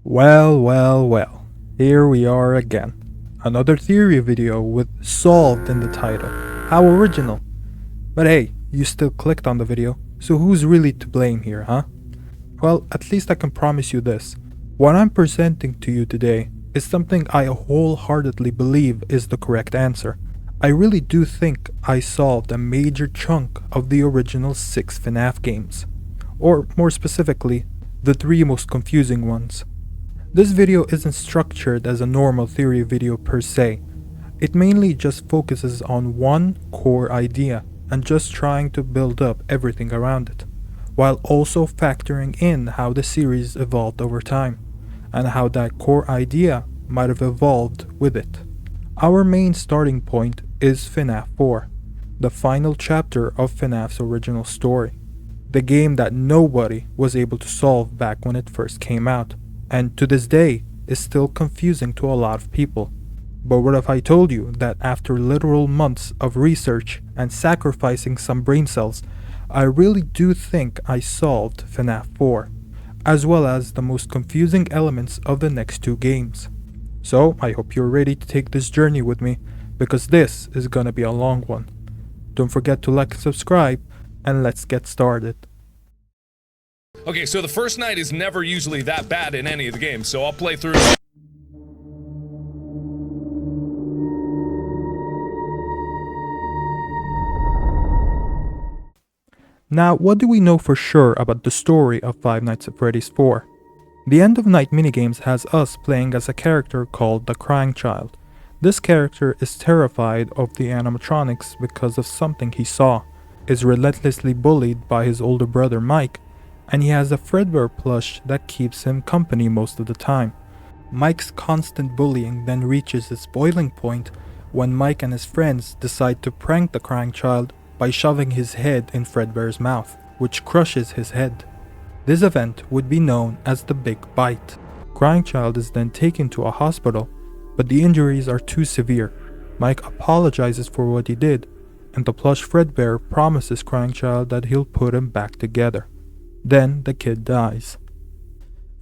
Well, here we are again. Another theory video with solved in the title. How original. But hey, you still clicked on the video, so who's really to blame here, huh? Well, at least I can promise you this. What I'm presenting to you today is something I wholeheartedly believe is the correct answer. I really do think I solved a major chunk of the original 6 FNaF games. Or more specifically, the 3 most confusing ones. This video isn't structured as a normal theory video per se. It mainly just focuses on one core idea and just trying to build up everything around it, while also factoring in how the series evolved over time, and how that core idea might have evolved with it. Our main starting point is FNaF 4, the final chapter of FNaF's original story, the game that nobody was able to solve back when it first came out, and to this day is still confusing to a lot of people. But what if I told you that after literal months of research and sacrificing some brain cells, I really do think I solved FNaF 4, as well as the most confusing elements of the next 2 games. So I hope you're ready to take this journey with me, because this is gonna be a long one. Don't forget to like and subscribe, and let's get started. Okay, so the first night is never usually that bad in any of the games, so I'll play through. Now, what do we know for sure about the story of Five Nights at Freddy's 4? The end of night minigames has us playing as a character called the Crying Child. This character is terrified of the animatronics because of something he saw, is relentlessly bullied by his older brother Mike, and he has a Fredbear plush that keeps him company most of the time. Mike's constant bullying then reaches its boiling point when Mike and his friends decide to prank the Crying Child by shoving his head in Fredbear's mouth, which crushes his head. This event would be known as the Big Bite. Crying Child is then taken to a hospital, but the injuries are too severe. Mike apologizes for what he did, and the plush Fredbear promises Crying Child that he'll put him back together. Then the kid dies.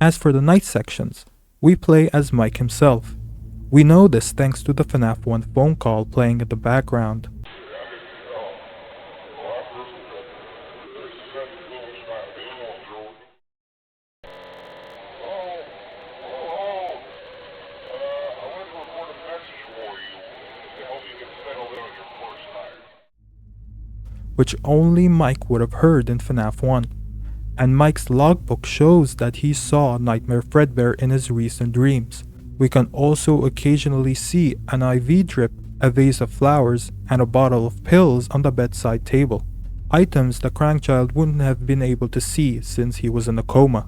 As for the night sections, we play as Mike himself. We know this thanks to the FNaF 1 phone call playing in the background. Which only Mike would have heard in FNaF 1. And Mike's logbook shows that he saw Nightmare Fredbear in his recent dreams. We can also occasionally see an IV drip, a vase of flowers, and a bottle of pills on the bedside table. Items the Crying Child wouldn't have been able to see since he was in a coma,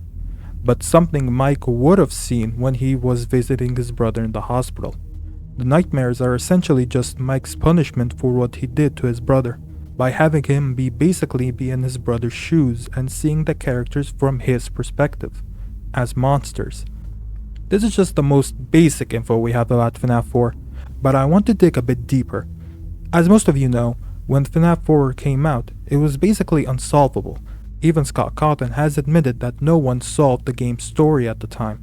but something Mike would have seen when he was visiting his brother in the hospital. The nightmares are essentially just Mike's punishment for what he did to his brother, by having him basically be in his brother's shoes and seeing the characters from his perspective, as monsters. This is just the most basic info we have about FNaF 4, but I want to dig a bit deeper. As most of you know, when FNaF 4 came out, it was basically unsolvable. Even Scott Cawthon has admitted that no one solved the game's story at the time.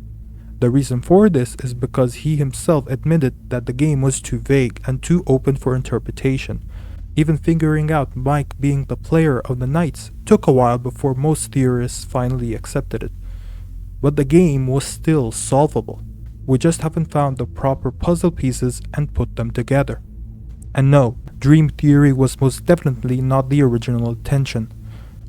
The reason for this is because he himself admitted that the game was too vague and too open for interpretation. Even figuring out Mike being the player of the nights took a while before most theorists finally accepted it. But the game was still solvable. We just haven't found the proper puzzle pieces and put them together. And no, Dream Theory was most definitely not the original intention.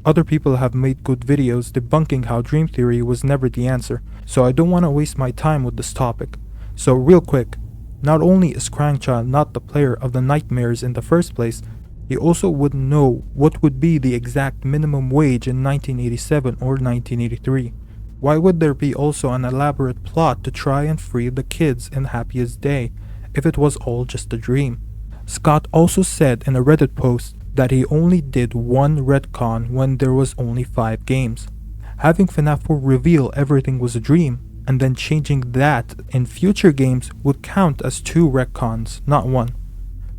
Other people have made good videos debunking how Dream Theory was never the answer, so I don't want to waste my time with this topic. So real quick, not only is Crying Child not the player of the nightmares in the first place, he also wouldn't know what would be the exact minimum wage in 1987 or 1983. Why would there be also an elaborate plot to try and free the kids in Happiest Day if it was all just a dream? Scott also said in a Reddit post that he only did one retcon when there was only 5 games. Having FNaF 4 reveal everything was a dream, and then changing that in future games would count as 2 retcons, not 1.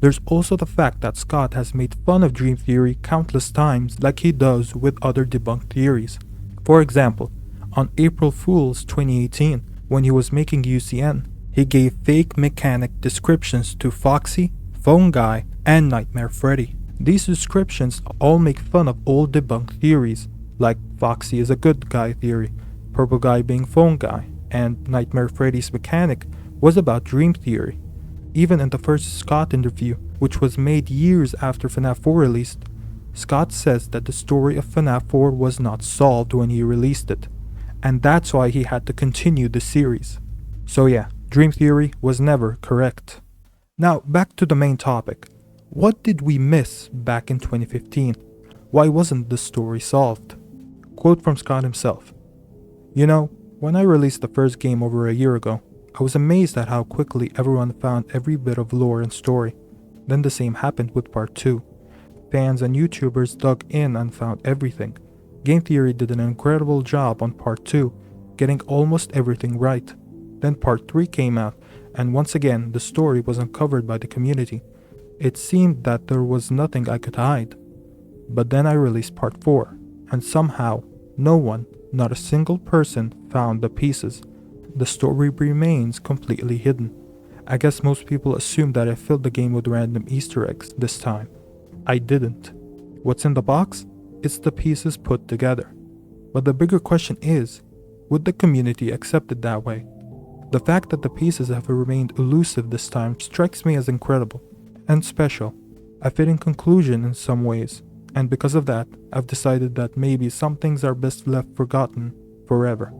There's also the fact that Scott has made fun of Dream Theory countless times like he does with other debunked theories. For example, on April Fool's 2018, When he was making UCN, he gave fake mechanic descriptions to Foxy, Phone Guy, and Nightmare Freddy. These descriptions all make fun of old debunked theories, like Foxy is a good guy theory, Purple Guy being Phone Guy, and Nightmare Freddy's mechanic was about dream theory. Even in the first Scott interview, which was made years after FNAF 4 released, Scott says that the story of FNAF 4 was not solved when he released it, and that's why he had to continue the series. So yeah, dream theory was never correct. Now back to the main topic. What did we miss back in 2015? Why wasn't the story solved? Quote from Scott himself. You know, when I released the first game over a year ago, I was amazed at how quickly everyone found every bit of lore and story. Then the same happened with part 2. Fans and YouTubers dug in and found everything. Game Theory did an incredible job on part 2, getting almost everything right. Then part 3 came out, and once again the story was uncovered by the community. It seemed that there was nothing I could hide. But then I released part 4, and somehow, no one, not a single person, found the pieces. The story remains completely hidden. I guess most people assumed that I filled the game with random Easter eggs this time. I didn't. What's in the box? It's the pieces put together. But the bigger question is, would the community accept it that way? The fact that the pieces have remained elusive this time strikes me as incredible and special, a fitting conclusion in some ways, and because of that, I've decided that maybe some things are best left forgotten forever.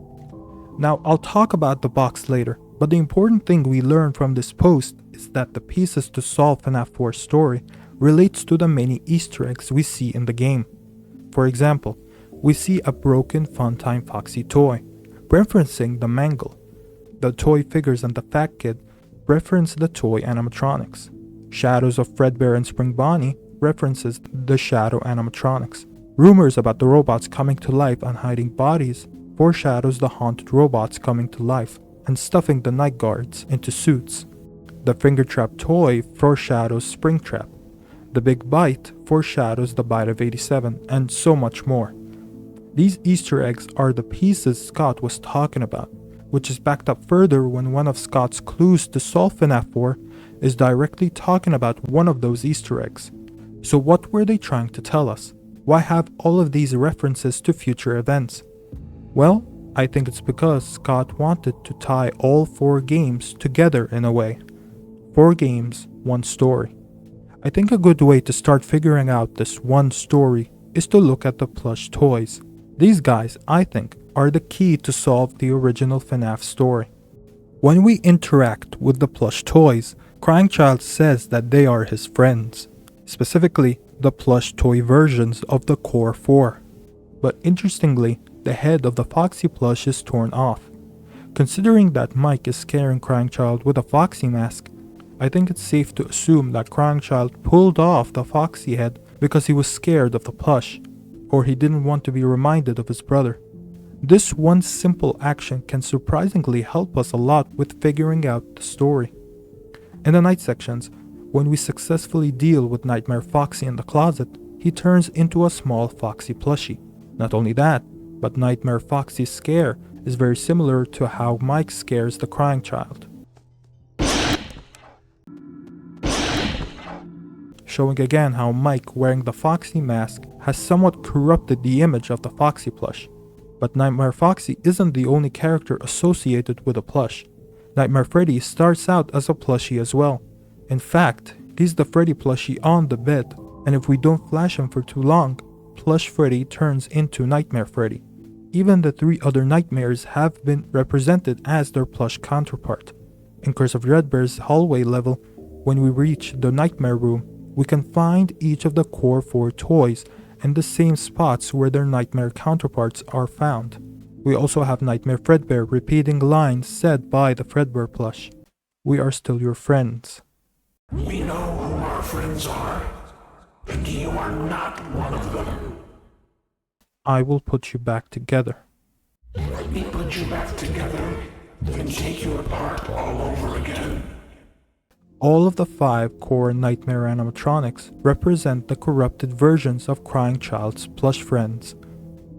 Now, I'll talk about the box later, but the important thing we learned from this post is that the pieces to solve FNAF 4's story relates to the many Easter eggs we see in the game. For example, we see a broken Funtime Foxy toy, referencing the Mangle. The toy figures and the Fat Kid reference the toy animatronics. Shadows of Fredbear and Spring Bonnie references the shadow animatronics. Rumors about the robots coming to life and hiding bodies foreshadows the haunted robots coming to life and stuffing the night guards into suits. The Finger Trap toy foreshadows Springtrap. The Big Bite foreshadows the Bite of 87, and so much more. These Easter eggs are the pieces Scott was talking about, which is backed up further when one of Scott's clues to solve FNAF 4 is directly talking about one of those Easter eggs. So what were they trying to tell us? Why have all of these references to future events? Well, I think it's because Scott wanted to tie all 4 games together in a way. 4 games, 1 story. I think a good way to start figuring out this one story is to look at the plush toys. These guys, I think, are the key to solve the original FNAF story. When we interact with the plush toys, Crying Child says that they are his friends, specifically the plush toy versions of the Core 4. But interestingly, the head of the Foxy plush is torn off. Considering that Mike is scaring Crying Child with a Foxy mask, I think it's safe to assume that Crying Child pulled off the Foxy head because he was scared of the plush, or he didn't want to be reminded of his brother. This one simple action can surprisingly help us a lot with figuring out the story. In the night sections, when we successfully deal with Nightmare Foxy in the closet, he turns into a small Foxy plushie. Not only that, but Nightmare Foxy's scare is very similar to how Mike scares the Crying Child, showing again how Mike wearing the Foxy mask has somewhat corrupted the image of the Foxy plush. But Nightmare Foxy isn't the only character associated with a plush. Nightmare Freddy starts out as a plushie as well. In fact, he's the Freddy plushie on the bed, and if we don't flash him for too long, Plush Freddy turns into Nightmare Freddy. Even the 3 other nightmares have been represented as their plush counterpart. In Curse of Fredbear's hallway level, when we reach the Nightmare Room, we can find each of the Core 4 toys in the same spots where their nightmare counterparts are found. We also have Nightmare Fredbear repeating lines said by the Fredbear plush. We are still your friends. We know who our friends are, and you are not one of them. I will put you back together. Let me put you back together, then take you apart all over again. All of the 5 core Nightmare animatronics represent the corrupted versions of Crying Child's plush friends.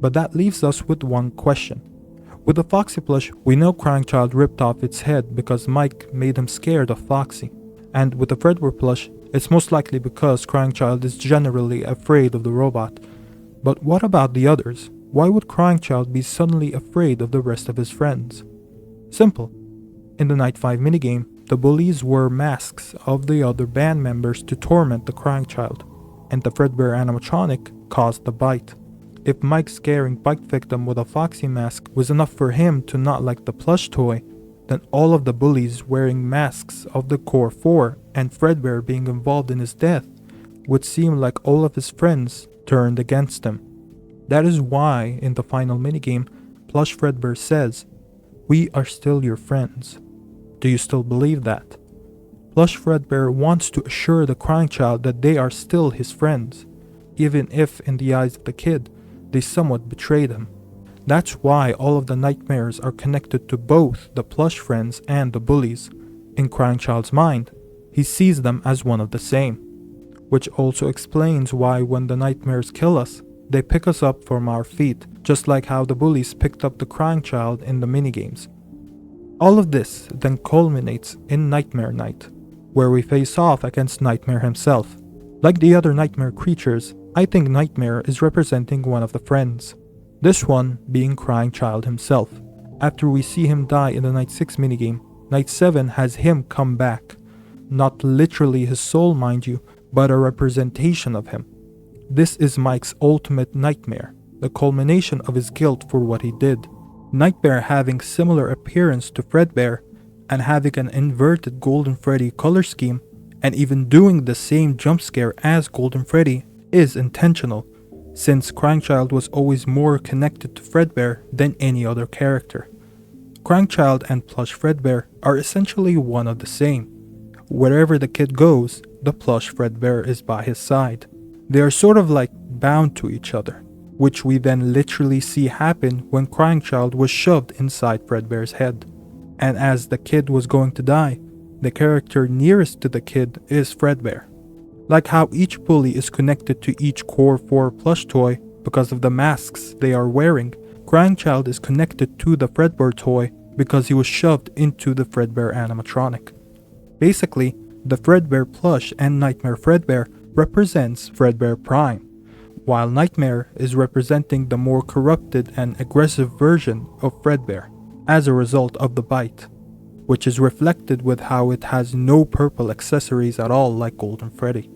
But that leaves us with one question. With the Foxy plush, we know Cryingchild ripped off its head because Mike made him scared of Foxy. And with the Fredbear plush, it's most likely because Cryingchild is generally afraid of the robot. But what about the others? Why would Cryingchild be suddenly afraid of the rest of his friends? Simple. In the Night 5 minigame, the bullies wore masks of the other band members to torment the Cryingchild, and the Fredbear animatronic caused the bite. If Mike scaring bite victim with a Foxy mask was enough for him to not like the plush toy, then all of the bullies wearing masks of the Core 4 and Fredbear being involved in his death would seem like all of his friends turned against him. That is why in the final minigame, Plush Fredbear says, "We are still your friends." Do you still believe that? Plush Fredbear wants to assure the Cryingchild that they are still his friends, even if in the eyes of the kid, they somewhat betrayed him. That's why all of the nightmares are connected to both the plush friends and the bullies. In Cryingchild's mind, he sees them as one of the same, which also explains why when the nightmares kill us, they pick us up from our feet, just like how the bullies picked up the Cryingchild in the minigames. All of this then culminates in Nightmare Night, where we face off against Nightmare himself. Like the other Nightmare creatures, I think Nightmare is representing one of the friends. This one being Cryingchild himself. After we see him die in the Night 6 minigame, Night 7 has him come back. Not literally his soul, mind you, but a representation of him. This is Mike's ultimate nightmare, the culmination of his guilt for what he did. Nightmare having similar appearance to Fredbear, and having an inverted Golden Freddy color scheme, and even doing the same jump scare as Golden Freddy, is intentional, since Cryingchild was always more connected to Fredbear than any other character. Cryingchild and Plush Fredbear are essentially one of the same. Wherever the kid goes, the Plush Fredbear is by his side. They are sort of like bound to each other, which we then literally see happen when Cryingchild was shoved inside Fredbear's head. And as the kid was going to die, the character nearest to the kid is Fredbear. Like how each bully is connected to each Core 4 plush toy because of the masks they are wearing, Cryingchild is connected to the Fredbear toy because he was shoved into the Fredbear animatronic. Basically, the Fredbear plush and Nightmare Fredbear represents Fredbear Prime, while Nightmare is representing the more corrupted and aggressive version of Fredbear as a result of the bite, which is reflected with how it has no purple accessories at all like Golden Freddy.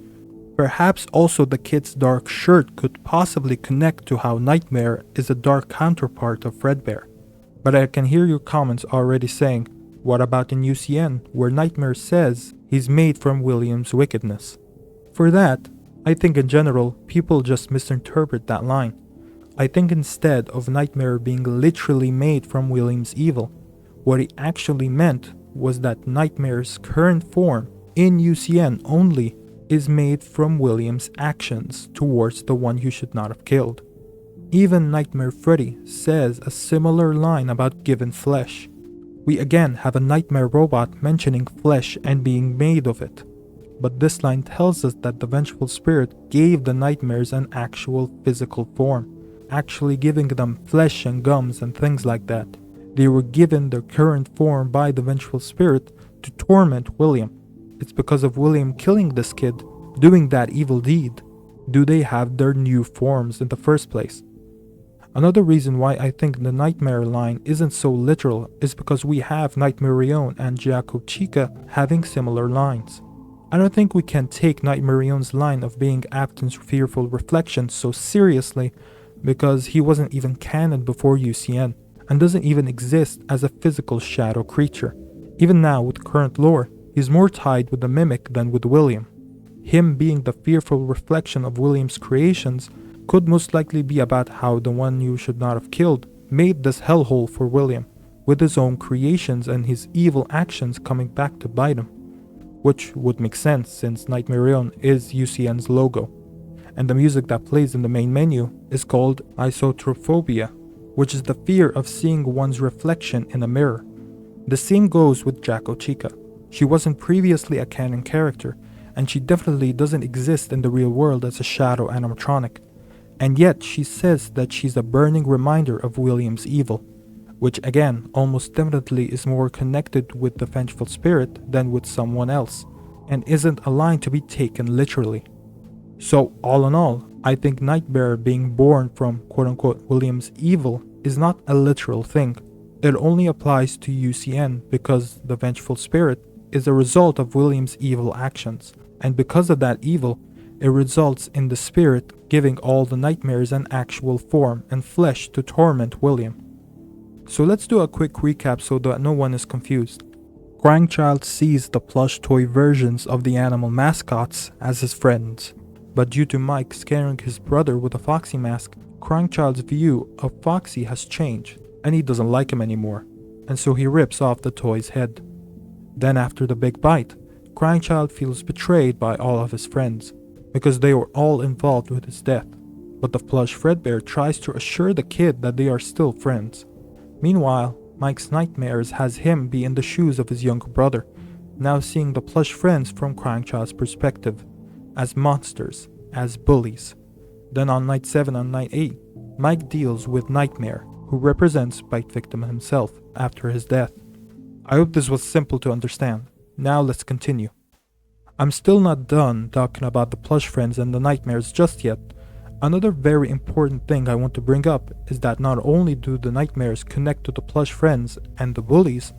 Perhaps also the kid's dark shirt could possibly connect to how Nightmare is a dark counterpart of Fredbear. But I can hear your comments already saying, what about in UCN where Nightmare says he's made from William's wickedness? For that, I think in general people just misinterpret that line. I think instead of Nightmare being literally made from William's evil, what he actually meant was that Nightmare's current form in UCN only is made from William's actions towards the one you should not have killed. Even Nightmare Freddy says a similar line about given flesh. We again have a Nightmare robot mentioning flesh and being made of it. But this line tells us that the vengeful spirit gave the nightmares an actual physical form, actually giving them flesh and gums and things like that. They were given their current form by the vengeful spirit to torment William. It's because of William killing this kid, doing that evil deed, do they have their new forms in the first place. Another reason why I think the Nightmare line isn't so literal is because we have Nightmare Rion and Jaco Chica having similar lines. I don't think we can take Nightmare Rion's line of being Afton's fearful reflection so seriously because he wasn't even canon before UCN and doesn't even exist as a physical shadow creature. Even now with current lore, he's more tied with the Mimic than with William. Him being the fearful reflection of William's creations could most likely be about how the one you should not have killed made this hellhole for William, with his own creations and his evil actions coming back to bite him. Which would make sense since Nightmare Rion is UCN's logo. And the music that plays in the main menu is called isotrophobia, which is the fear of seeing one's reflection in a mirror. The same goes with Jaco Chica. She wasn't previously a canon character, and she definitely doesn't exist in the real world as a shadow animatronic. And yet she says that she's a burning reminder of William's evil. which again almost definitely is more connected with the vengeful spirit than with someone else, and isn't a line to be taken literally. So all in all, I think Nightmare being born from quote-unquote William's evil is not a literal thing. It only applies to UCN because the vengeful spirit is a result of William's evil actions, and because of that evil, it results in the spirit giving all the nightmares an actual form and flesh to torment William. So let's do a quick recap so that no one is confused. Crying Child sees the plush toy versions of the animal mascots as his friends, but due to Mike scaring his brother with a Foxy mask, Crying Child's view of Foxy has changed, and he doesn't like him anymore, and so he rips off the toy's head. Then after the big bite, Crying Child feels betrayed by all of his friends, because they were all involved with his death, but the plush Fredbear tries to assure the kid that they are still friends. Meanwhile, Mike's nightmares has him be in the shoes of his younger brother, now seeing the plush friends from Crying Child's perspective, as monsters, as bullies. Then on night 7 and night 8, Mike deals with Nightmare, who represents Bite Victim himself after his death. I hope this was simple to understand. Now let's continue. I'm still not done talking about the plush friends and the nightmares just yet. Another very important thing I want to bring up is that not only do the nightmares connect to the plush friends and the bullies,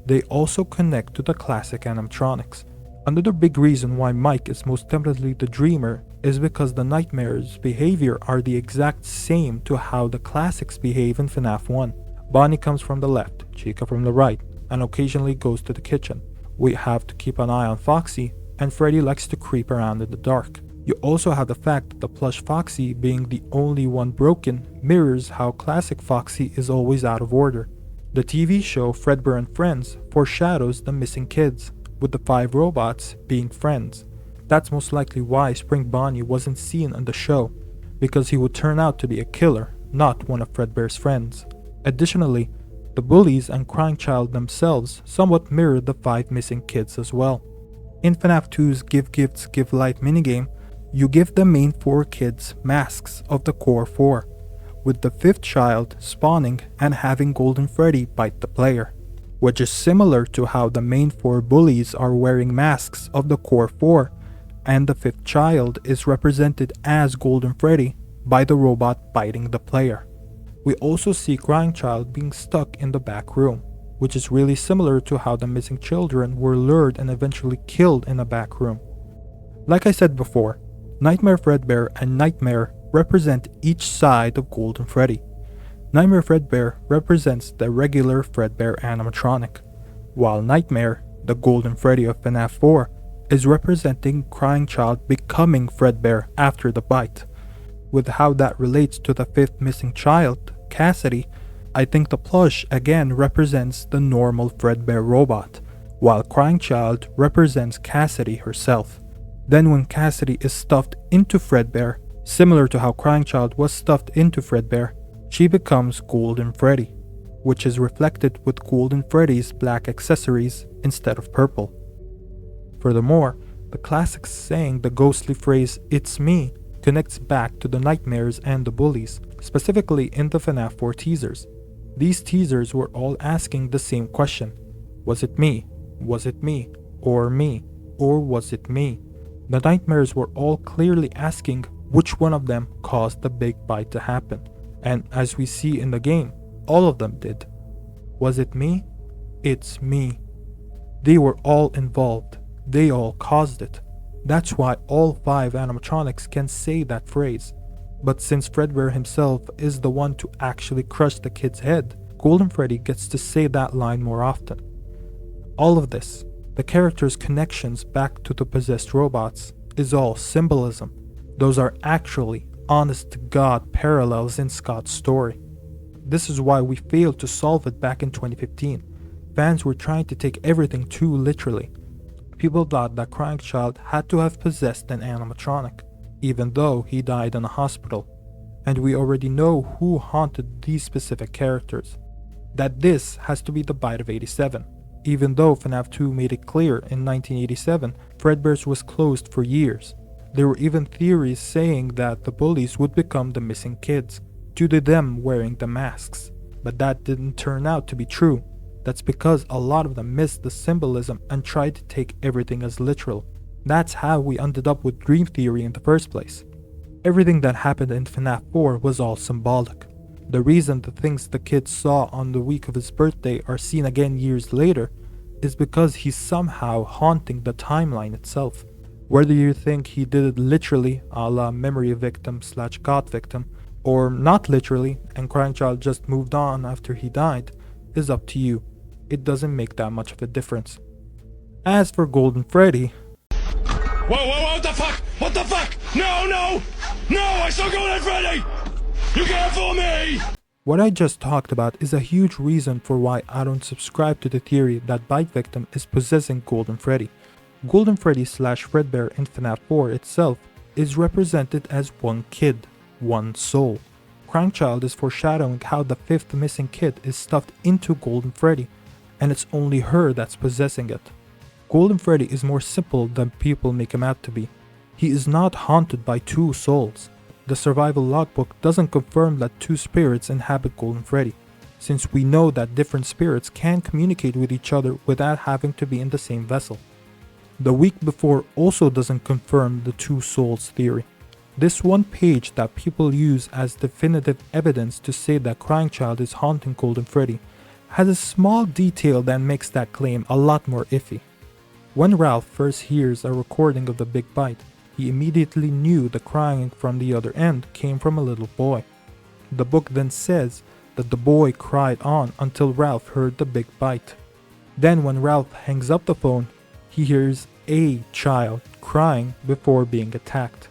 they also connect to the classic animatronics. Another big reason why Mike is most definitely the dreamer is because the nightmares' behavior are the exact same to how the classics behave in FNaF 1. Bonnie comes from the left, Chica from the right, and occasionally goes to the kitchen. We have to keep an eye on Foxy, and Freddy likes to creep around in the dark. You also have the fact that the plush Foxy being the only one broken mirrors how classic Foxy is always out of order. The TV show Fredbear and Friends foreshadows the missing kids, with the 5 robots being friends. That's most likely why Spring Bonnie wasn't seen on the show, because he would turn out to be a killer, not one of Fredbear's friends. Additionally, the bullies and Crying Child themselves somewhat mirror the 5 missing kids as well. In FNaF 2's Give Gifts Give Life minigame, you give the main 4 kids masks of the core 4, with the 5th child spawning and having Golden Freddy bite the player, which is similar to how the main 4 bullies are wearing masks of the core 4, and the 5th child is represented as Golden Freddy by the robot biting the player. We also see Crying Child being stuck in the back room, which is really similar to how the missing children were lured and eventually killed in a back room. Like I said before, Nightmare Fredbear and Nightmare represent each side of Golden Freddy. Nightmare Fredbear represents the regular Fredbear animatronic, while Nightmare, the Golden Freddy of FNaF 4, is representing Crying Child becoming Fredbear after the bite. With how that relates to the 5th missing child, Cassidy, I think the plush again represents the normal Fredbear robot, while Crying Child represents Cassidy herself. Then when Cassidy is stuffed into Fredbear, similar to how Crying Child was stuffed into Fredbear, she becomes Golden Freddy, which is reflected with Golden Freddy's black accessories instead of purple. Furthermore, the classics saying the ghostly phrase "It's me" connects back to the nightmares and the bullies, specifically in the FNaF 4 teasers. These teasers were all asking the same question: was it me? Was it me? Or me? Or was it me? The nightmares were all clearly asking which one of them caused the big bite to happen, and as we see in the game, all of them did. Was it me? It's me. They were all involved. They all caused it. That's why all 5 animatronics can say that phrase. But since Fredbear himself is the one to actually crush the kid's head, Golden Freddy gets to say that line more often. All of this, the character's connections back to the possessed robots, is all symbolism. Those are actually honest-to-God parallels in Scott's story. This is why we failed to solve it back in 2015. Fans were trying to take everything too literally. People thought that Crying Child had to have possessed an animatronic, even though he died in a hospital. And we already know who haunted these specific characters. That this has to be the bite of 87. Even though FNaF 2 made it clear in 1987, Fredbear's was closed for years. There were even theories saying that the bullies would become the missing kids, due to them wearing the masks. but that didn't turn out to be true. That's because a lot of them missed the symbolism and tried to take everything as literal. That's how we ended up with dream theory in the first place. Everything that happened in FNAF 4 was all symbolic. The reason the things the kid saw on the week of his birthday are seen again years later is because he's somehow haunting the timeline itself. Whether you think he did it literally, a la memory victim / god victim, or not literally and Crying Child just moved on after he died, is up to you. It doesn't make that much of a difference. As for Golden Freddy... Whoa, what the fuck? What the fuck? No! I saw Golden Freddy! You can't fool me! What I just talked about is a huge reason for why I don't subscribe to the theory that Bite Victim is possessing Golden Freddy. Golden Freddy / Fredbear in FNAF 4 itself is represented as one kid, one soul. Crying Child is foreshadowing how the fifth missing kid is stuffed into Golden Freddy, and it's only her that's possessing it. Golden Freddy is more simple than people make him out to be. He is not haunted by two souls. The survival logbook doesn't confirm that two spirits inhabit Golden Freddy, since we know that different spirits can communicate with each other without having to be in the same vessel. The week before also doesn't confirm the two souls theory. This one page that people use as definitive evidence to say that Crying Child is haunting Golden Freddy has a small detail that makes that claim a lot more iffy. When Ralph first hears a recording of the Big Bite, he immediately knew the crying from the other end came from a little boy. The book then says that the boy cried on until Ralph heard the Big Bite. Then when Ralph hangs up the phone, he hears a child crying before being attacked.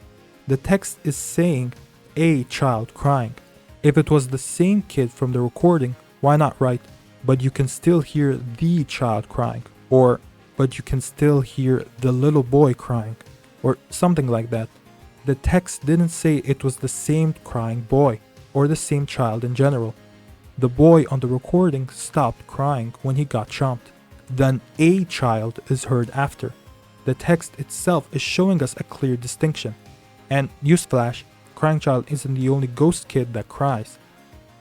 The text is saying a child crying. If it was the same kid from the recording, why not write, but you can still hear the child crying, or but you can still hear the little boy crying, or something like that. The text didn't say it was the same crying boy, or the same child in general. The boy on the recording stopped crying when he got chomped. Then a child is heard after. The text itself is showing us a clear distinction. And newsflash, Crying Child isn't the only ghost kid that cries.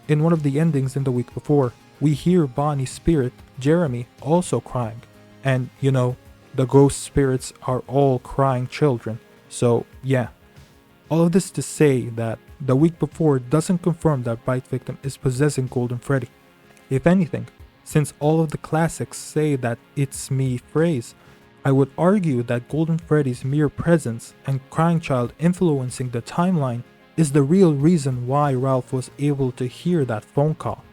In one of the endings in the week before, we hear Bonnie's spirit, Jeremy, also crying. And you know, the ghost spirits are all crying children. So yeah. All of this to say that the week before doesn't confirm that Bite Victim is possessing Golden Freddy. If anything, since all of the classics say that "it's me" phrase, I would argue that Golden Freddy's mere presence and Crying Child influencing the timeline is the real reason why Ralph was able to hear that phone call,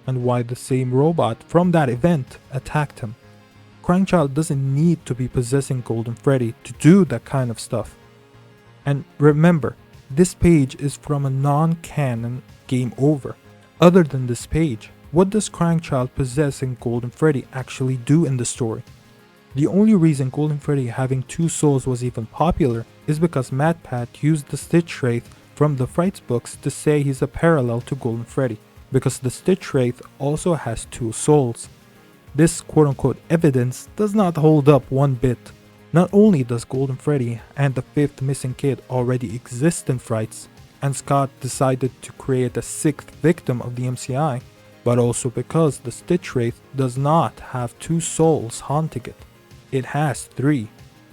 and why the same robot from that event attacked him. Crying Child doesn't need to be possessing Golden Freddy to do that kind of stuff. And remember, this page is from a non-canon Game Over. Other than this page, what does Crying Child possessing Golden Freddy actually do in the story? The only reason Golden Freddy having two souls was even popular is because MatPat used the Stitch Wraith from the Frights books to say he's a parallel to Golden Freddy, because the Stitch Wraith also has two souls. This quote-unquote evidence does not hold up one bit. Not only does Golden Freddy and the fifth missing kid already exist in Frights, and Scott decided to create a sixth victim of the MCI, but also because the Stitch Wraith does not have two souls haunting it. It has three: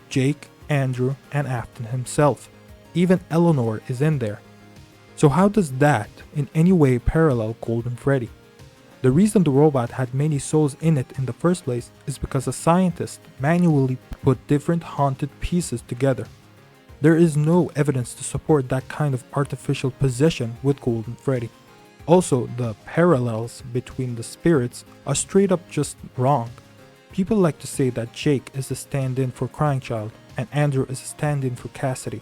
Jake, Andrew, and Afton himself. Even Eleanor is in there. So how does that in any way parallel Golden Freddy? The reason the robot had many souls in it in the first place is because a scientist manually put different haunted pieces together. There is no evidence to support that kind of artificial possession with Golden Freddy. Also, the parallels between the spirits are straight up just wrong. People like to say that Jake is a stand-in for Crying Child and Andrew is a stand-in for Cassidy.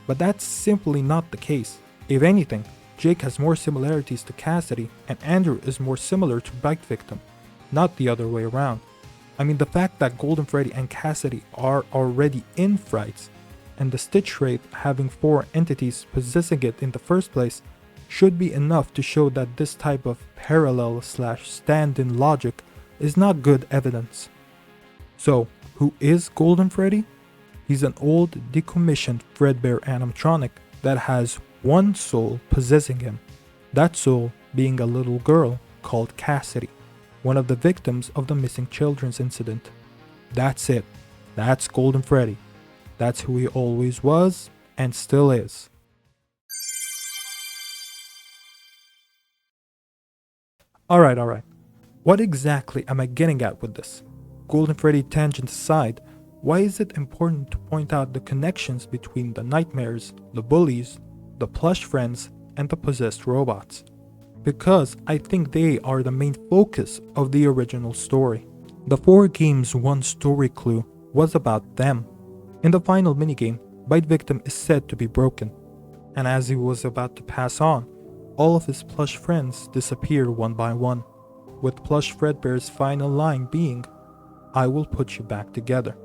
But that's simply not the case. If anything, Jake has more similarities to Cassidy and Andrew is more similar to Bite Victim, not the other way around. I mean, the fact that Golden Freddy and Cassidy are already in Frights and the Stitch Wraith having 4 entities possessing it in the first place should be enough to show that this type of parallel / stand-in logic is not good evidence. So, who is Golden Freddy? He's an old decommissioned Fredbear animatronic that has one soul possessing him, that soul being a little girl called Cassidy, one of the victims of the missing children's incident. That's it. That's Golden Freddy. That's who he always was and still is. Alright. What exactly am I getting at with this? Golden Freddy tangent aside, why is it important to point out the connections between the nightmares, the bullies, the plush friends, and the possessed robots? Because I think they are the main focus of the original story. The 4 games' one story clue was about them. In the final minigame, SolVectim is said to be broken, and as he was about to pass on, all of his plush friends disappear one by one, with plush Fredbear's final line being, "I will put you back together."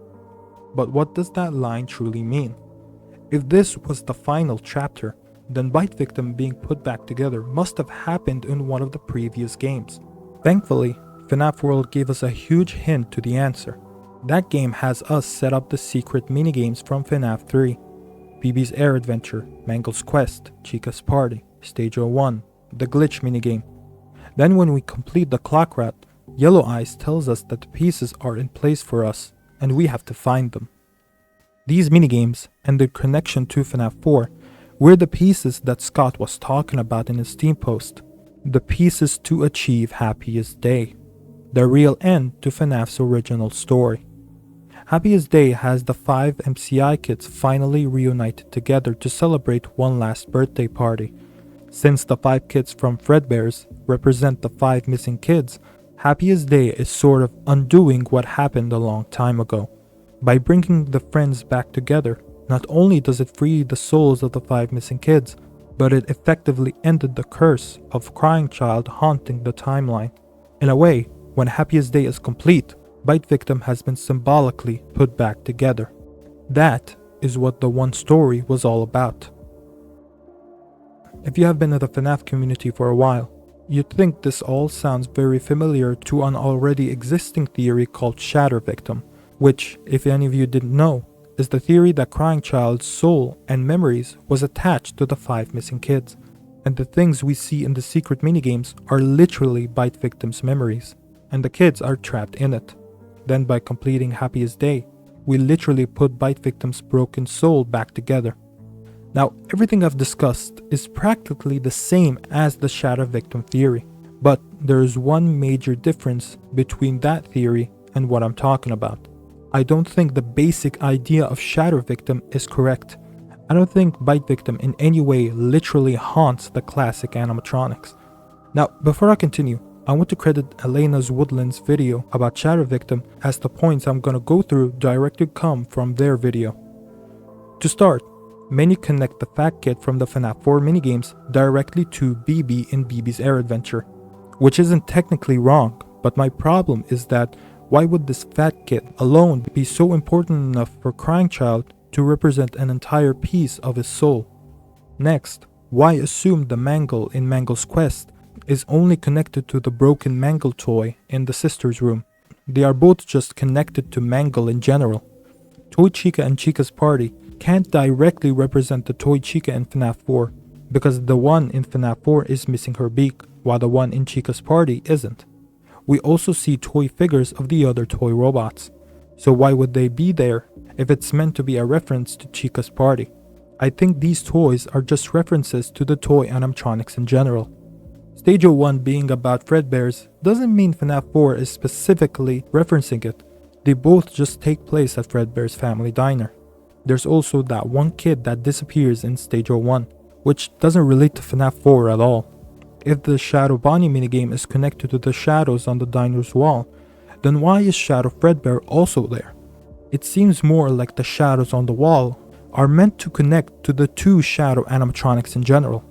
But what does that line truly mean? If this was the final chapter, then SolVectim being put back together must have happened in one of the previous games. Thankfully, FNaF World gave us a huge hint to the answer. That game has us set up the secret minigames from FNaF 3. BB's Air Adventure, Mangle's Quest, Chica's Party, Stage 01, the Glitch minigame. Then when we complete the Clock Rat, Yellow Eyes tells us that the pieces are in place for us, and we have to find them. These minigames, and their connection to FNaF 4, were the pieces that Scott was talking about in his Steam post. The pieces to achieve Happiest Day. The real end to FNaF's original story. Happiest Day has the 5 MCI kids finally reunited together to celebrate one last birthday party. Since the 5 kids from Fredbear's represent the 5 missing kids, Happiest Day is sort of undoing what happened a long time ago. By bringing the friends back together, not only does it free the souls of the 5 missing kids, but it effectively ended the curse of Crying Child haunting the timeline. In a way, when Happiest Day is complete, SolVectim has been symbolically put back together. That is what the one story was all about. If you have been in the FNaF community for a while, you'd think this all sounds very familiar to an already existing theory called ShatterVictim, which, if any of you didn't know, is the theory that Crying Child's soul and memories was attached to the 5 missing kids, and the things we see in the secret minigames are literally SolVectim's memories, and the kids are trapped in it. Then by completing Happiest Day, we literally put SolVectim's broken soul back together. Now, everything I've discussed is practically the same as the ShatterVictim theory, but there is one major difference between that theory and what I'm talking about. I don't think the basic idea of ShatterVictim is correct. I don't think SolVectim in any way literally haunts the classic animatronics. Now, before I continue, I want to credit Alena's Woodlands video about ShatterVictim, as the points I'm gonna go through directly come from their video. To start, many connect the Fat Kid from the FNaF 4 minigames directly to BB in BB's Air Adventure, which isn't technically wrong, but my problem is that why would this Fat Kid alone be so important enough for Crying Child to represent an entire piece of his soul? Next, why assume the Mangle in Mangle's Quest is only connected to the broken Mangle toy in the sister's room? They are both just connected to Mangle in general. Toy Chica and Chica's Party can't directly represent the Toy Chica in FNaF 4, because the one in FNaF 4 is missing her beak, while the one in Chica's Party isn't. We also see toy figures of the other toy robots, so why would they be there if it's meant to be a reference to Chica's Party? I think these toys are just references to the toy animatronics in general. Stage 01 being about Fredbear's doesn't mean FNaF 4 is specifically referencing it. They both just take place at Fredbear's family diner. There's also that one kid that disappears in Stage 01, which doesn't relate to FNaF 4 at all. If the Shadow Bonnie minigame is connected to the shadows on the diner's wall, then why is Shadow Fredbear also there? It seems more like the shadows on the wall are meant to connect to the 2 shadow animatronics in general.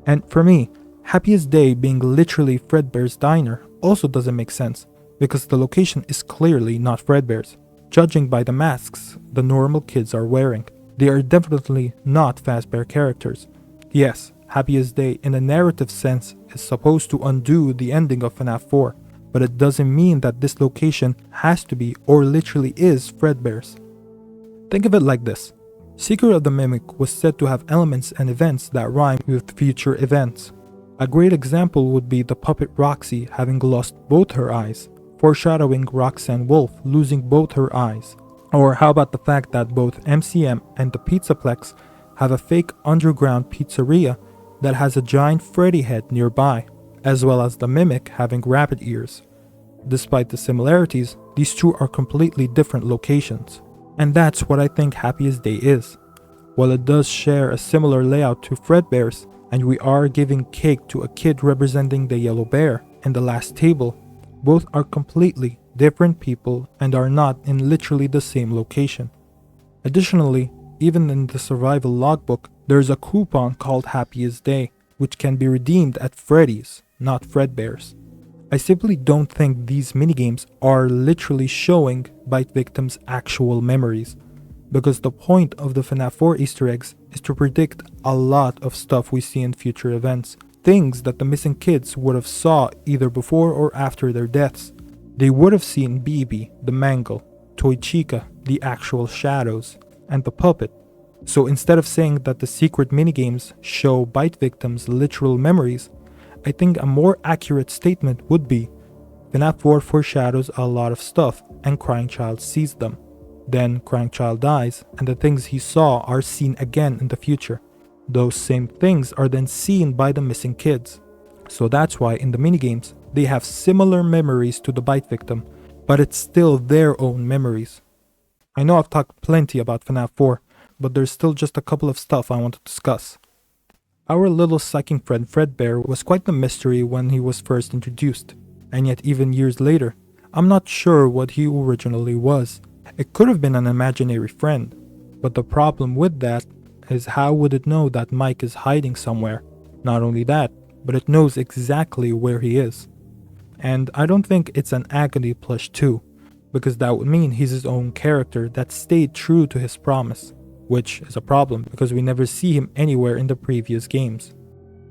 And for me, Happiest Day being literally Fredbear's diner also doesn't make sense, because the location is clearly not Fredbear's. Judging by the masks the normal kids are wearing, they are definitely not Fazbear characters. Yes, Happiest Day in a narrative sense is supposed to undo the ending of FNaF 4, but it doesn't mean that this location has to be or literally is Fredbear's. Think of it like this. Secret of the Mimic was said to have elements and events that rhyme with future events. A great example would be the puppet Roxy having lost both her eyes, foreshadowing Roxanne Wolf losing both her eyes. Or how about the fact that both MCM and the Pizzaplex have a fake underground pizzeria that has a giant Freddy head nearby, as well as the Mimic having rabbit ears. Despite the similarities, these two are completely different locations. And that's what I think Happiest Day is. While it does share a similar layout to Fredbear's, and we are giving cake to a kid representing the yellow bear in the last table, both are completely different people and are not in literally the same location. Additionally, even in the survival logbook, there's a coupon called Happiest Day, which can be redeemed at Freddy's, not Fredbear's. I simply don't think these minigames are literally showing bite victims' actual memories, because the point of the FNAF 4 Easter eggs is to predict a lot of stuff we see in future events, things that the missing kids would have saw either before or after their deaths. They would have seen BB, the Mangle, Toy Chica, the actual shadows, and the puppet. So instead of saying that the secret minigames show bite victims' literal memories, I think a more accurate statement would be FNAF 4 foreshadows a lot of stuff and Crying Child sees them. Then Crying Child dies and the things he saw are seen again in the future. Those same things are then seen by the missing kids. So that's why in the minigames, they have similar memories to the bite victim, but it's still their own memories. I know I've talked plenty about FNAF 4, but there's still just a couple of stuff I want to discuss. Our little psychic friend Fredbear was quite the mystery when he was first introduced, and yet even years later, I'm not sure what he originally was. It could have been an imaginary friend, but the problem with that is how would it know that Mike is hiding somewhere? Not only that, but it knows exactly where he is. And I don't think it's an Agony plush too, because that would mean he's his own character that stayed true to his promise, which is a problem because we never see him anywhere in the previous games.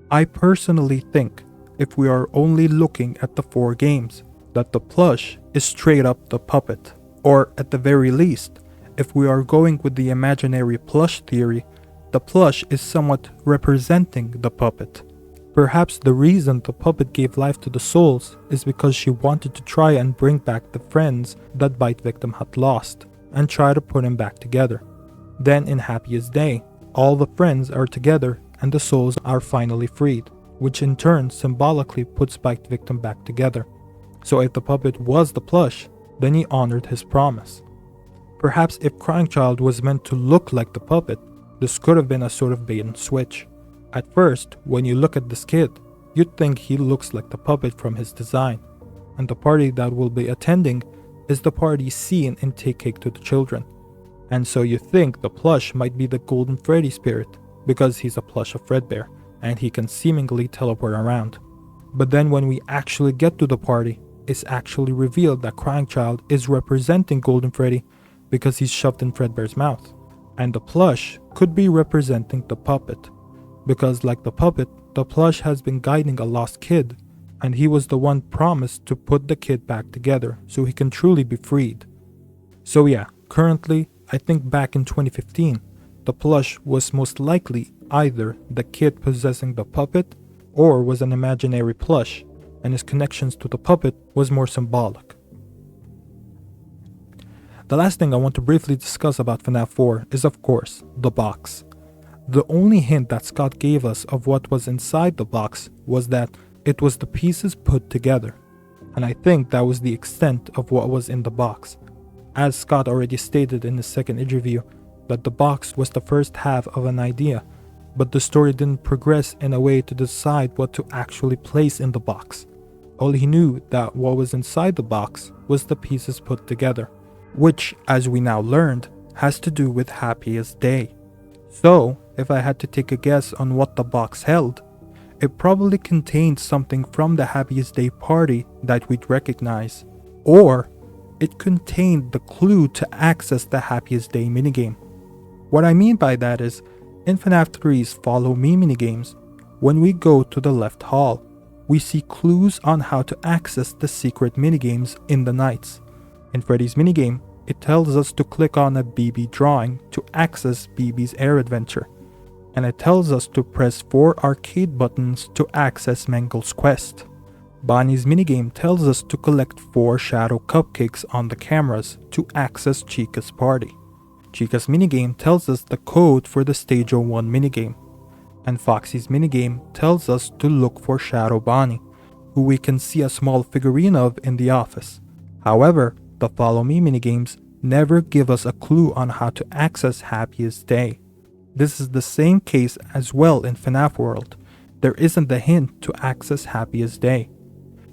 I personally think, if we are only looking at the 4 games, that the plush is straight up the puppet, or at the very least, if we are going with the imaginary plush theory, the plush is somewhat representing the puppet. Perhaps the reason the puppet gave life to the souls is because she wanted to try and bring back the friends that bite victim had lost, and try to put them back together. Then in Happiest Day, all the friends are together and the souls are finally freed, which in turn symbolically puts bite victim back together. So if the puppet was the plush, then he honored his promise. Perhaps if Crying Child was meant to look like the puppet, this could have been a sort of bait and switch. At first, when you look at this kid, you'd think he looks like the puppet from his design, and the party that we'll be attending is the party seen in Take Cake to the Children. And so you think the plush might be the Golden Freddy spirit, because he's a plush of Fredbear, and he can seemingly teleport around. But then when we actually get to the party, it's actually revealed that Crying Child is representing Golden Freddy because he's shoved in Fredbear's mouth. And the plush could be representing the puppet, because like the puppet, the plush has been guiding a lost kid, and he was the one promised to put the kid back together so he can truly be freed. So yeah, currently, I think back in 2015, the plush was most likely either the kid possessing the puppet or was an imaginary plush, and his connections to the puppet was more symbolic. The last thing I want to briefly discuss about FNAF 4 is of course the box. The only hint that Scott gave us of what was inside the box was that it was the pieces put together, and I think that was the extent of what was in the box, as Scott already stated in his second interview that the box was the first half of an idea, but the story didn't progress in a way to decide what to actually place in the box. All he knew that what was inside the box was the pieces put together, which, as we now learned, has to do with Happiest Day. So, if I had to take a guess on what the box held, it probably contained something from the Happiest Day party that we'd recognize, or it contained the clue to access the Happiest Day minigame. What I mean by that is, in FNAF 3's Follow Me minigames, when we go to the left hall, we see clues on how to access the secret minigames in the nights. In Freddy's minigame, it tells us to click on a BB drawing to access BB's air adventure. and it tells us to press 4 arcade buttons to access Mengel's quest. Bonnie's minigame tells us to collect 4 shadow cupcakes on the cameras to access Chica's party. Chica's minigame tells us the code for the Stage 01 minigame, and Foxy's minigame tells us to look for Shadow Bonnie, who we can see a small figurine of in the office. However, the Follow Me minigames never give us a clue on how to access Happiest Day. This is the same case as well in FNaF World. There isn't a hint to access Happiest Day.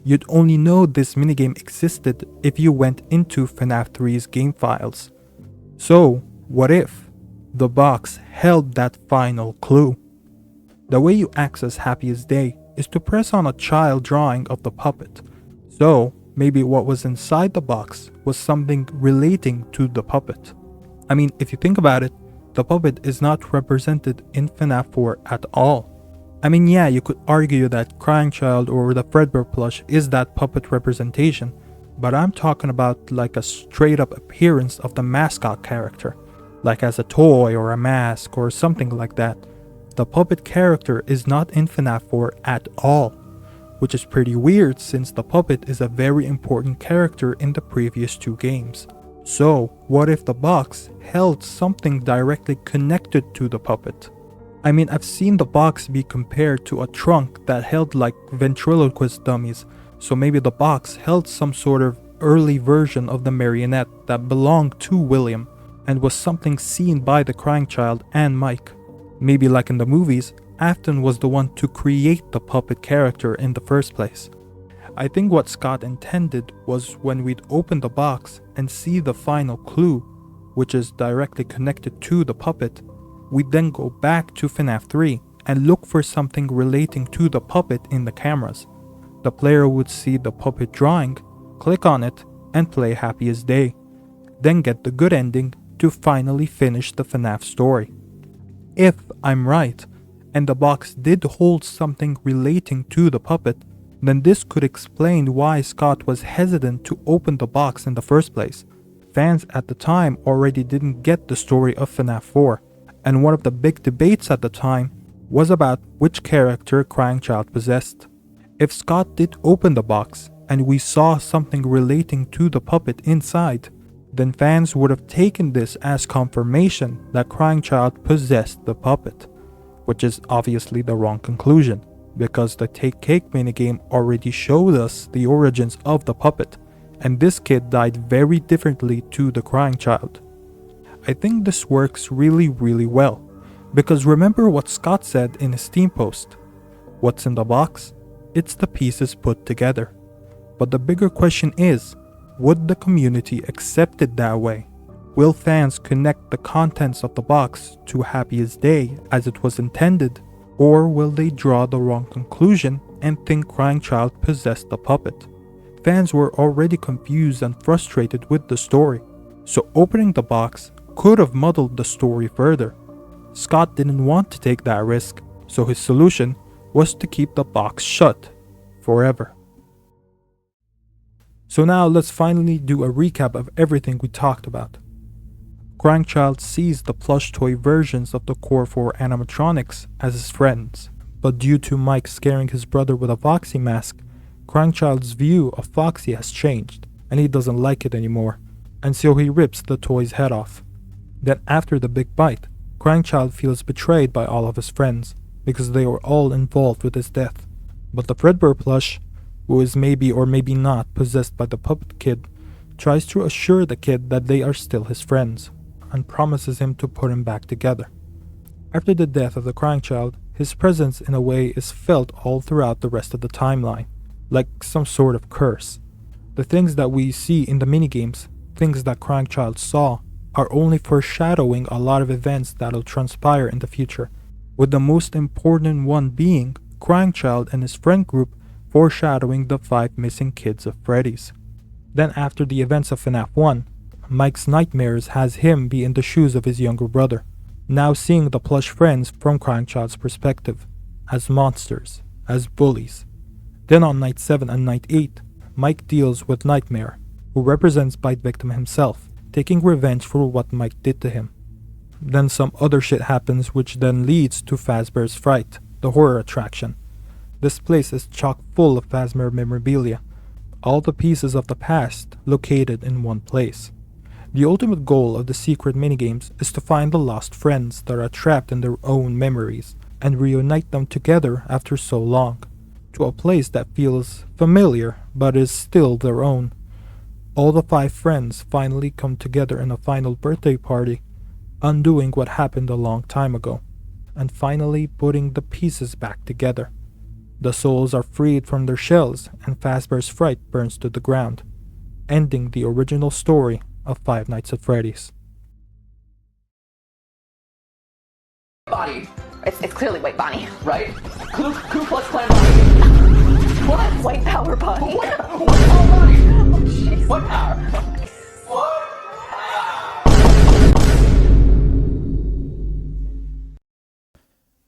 You'd only know this minigame existed if you went into FNAF 3's game files. So, what if the box held that final clue? The way you access Happiest Day is to press on a child drawing of the puppet. So, maybe what was inside the box was something relating to the puppet. I mean, if you think about it, the puppet is not represented in FNAF 4 at all. I mean, yeah, you could argue that Crying Child or the Fredbear plush is that puppet representation, but I'm talking about like a straight up appearance of the mascot character, like as a toy or a mask or something like that. The puppet character is not in FNAF 4 at all, which is pretty weird since the puppet is a very important character in the previous 2 games. So, what if the box held something directly connected to the puppet? I mean, I've seen the box be compared to a trunk that held like ventriloquist dummies, so maybe the box held some sort of early version of the marionette that belonged to William and was something seen by the Crying Child and Mike. Maybe like in the movies, Afton was the one to create the puppet character in the first place. I think what Scott intended was when we'd open the box and see the final clue, which is directly connected to the puppet, we'd then go back to FNAF 3 and look for something relating to the puppet in the cameras. The player would see the puppet drawing, click on it, and play Happiest Day, then get the good ending to finally finish the FNAF story. If I'm right, and the box did hold something relating to the puppet, then this could explain why Scott was hesitant to open the box in the first place. Fans at the time already didn't get the story of FNAF 4, and one of the big debates at the time was about which character Crying Child possessed. If Scott did open the box and we saw something relating to the puppet inside, then fans would have taken this as confirmation that Crying Child possessed the puppet, which is obviously the wrong conclusion, because the Take Cake minigame already showed us the origins of the puppet, and this kid died very differently to the Crying Child. I think this works really well, because remember what Scott said in his Steam post. What's in the box? It's the pieces put together. But the bigger question is, would the community accept it that way? Will fans connect the contents of the box to Happiest Day as it was intended? Or will they draw the wrong conclusion and think Crying Child possessed the puppet? Fans were already confused and frustrated with the story, so opening the box could have muddled the story further. Scott didn't want to take that risk, so his solution was to keep the box shut forever. So now let's finally do a recap of everything we talked about. Crying Child sees the plush toy versions of the Core 4 animatronics as his friends, but due to Mike scaring his brother with a Foxy mask, Crying Child's view of Foxy has changed, and he doesn't like it anymore, and so he rips the toy's head off. Then after the big bite, Crying Child feels betrayed by all of his friends, because they were all involved with his death. But the Fredbear plush, who is maybe or maybe not possessed by the puppet kid, tries to assure the kid that they are still his friends, and promises him to put him back together. After the death of the Crying Child, his presence in a way is felt all throughout the rest of the timeline, like some sort of curse. The things that we see in the minigames, things that Crying Child saw, are only foreshadowing a lot of events that'll transpire in the future, with the most important one being Crying Child and his friend group foreshadowing the 5 missing kids of Freddy's. Then after the events of FNAF 1, Mike's nightmares has him be in the shoes of his younger brother, now seeing the plush friends from Crying Child's perspective, as monsters, as bullies. Then on night 7 and night 8, Mike deals with Nightmare, who represents Bite Victim himself, taking revenge for what Mike did to him. Then some other shit happens which then leads to Fazbear's Fright, the horror attraction. This place is chock full of Fazbear memorabilia, all the pieces of the past located in one place. The ultimate goal of the secret minigames is to find the lost friends that are trapped in their own memories and reunite them together after so long, to a place that feels familiar but is still their own. All the 5 friends finally come together in a final birthday party, undoing what happened a long time ago, and finally putting the pieces back together. The souls are freed from their shells and Fazbear's Fright burns to the ground, ending the original story of Five Nights at Freddy's. Bonnie. It's clearly White Bonnie. Right? Ku Klux Klan Bonnie. What? White Power Bonnie. White Power Bonnie. Oh, jeez. What power? What?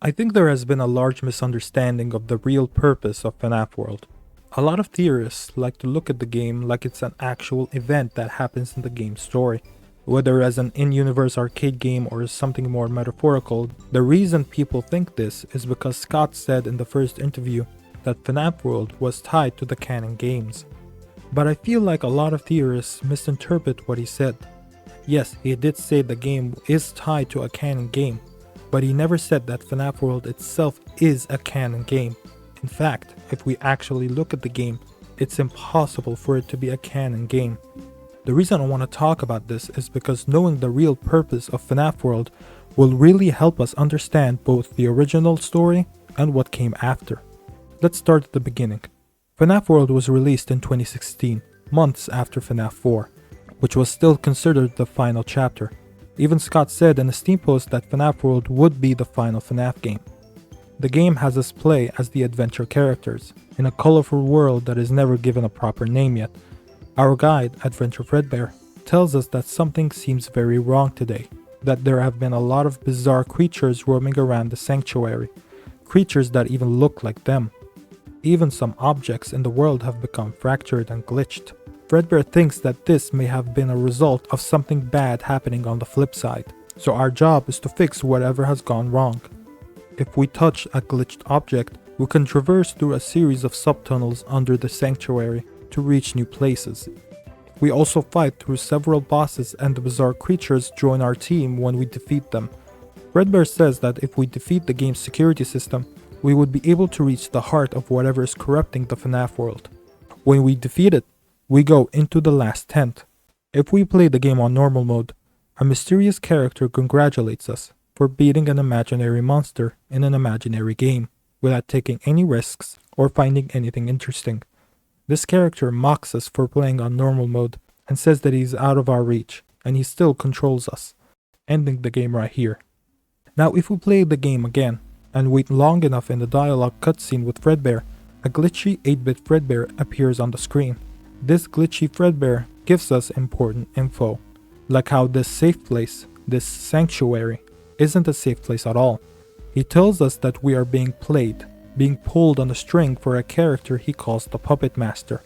I think there has been a large misunderstanding of the real purpose of FNAF World. A lot of theorists like to look at the game like it's an actual event that happens in the game's story. Whether as an in-universe arcade game or as something more metaphorical, the reason people think this is because Scott said in the first interview that FNAF World was tied to the canon games. But I feel like a lot of theorists misinterpret what he said. Yes, he did say the game is tied to a canon game, but he never said that FNAF World itself is a canon game. In fact, if we actually look at the game, it's impossible for it to be a canon game. The reason I want to talk about this is because knowing the real purpose of FNAF World will really help us understand both the original story and what came after. Let's start at the beginning. FNAF World was released in 2016, months after FNAF 4, which was still considered the final chapter. Even Scott said in a Steam post that FNAF World would be the final FNAF game. The game has us play as the adventure characters, in a colorful world that is never given a proper name yet. Our guide, Adventure Fredbear, tells us that something seems very wrong today, that there have been a lot of bizarre creatures roaming around the sanctuary, creatures that even look like them. Even some objects in the world have become fractured and glitched. Fredbear thinks that this may have been a result of something bad happening on the flip side, so our job is to fix whatever has gone wrong. If we touch a glitched object, we can traverse through a series of subtunnels under the sanctuary to reach new places. We also fight through several bosses and the bizarre creatures join our team when we defeat them. Fredbear says that if we defeat the game's security system, we would be able to reach the heart of whatever is corrupting the FNAF world. When we defeat it, we go into the last tent. If we play the game on normal mode, a mysterious character congratulates us for beating an imaginary monster in an imaginary game, without taking any risks or finding anything interesting. This character mocks us for playing on normal mode and says that he's out of our reach, and he still controls us, ending the game right here. Now if we play the game again, and wait long enough in the dialogue cutscene with Fredbear, a glitchy 8-bit Fredbear appears on the screen. This glitchy Fredbear gives us important info, like how this safe place, this sanctuary, isn't a safe place at all. He tells us that we are being played, being pulled on a string for a character he calls the Puppet Master.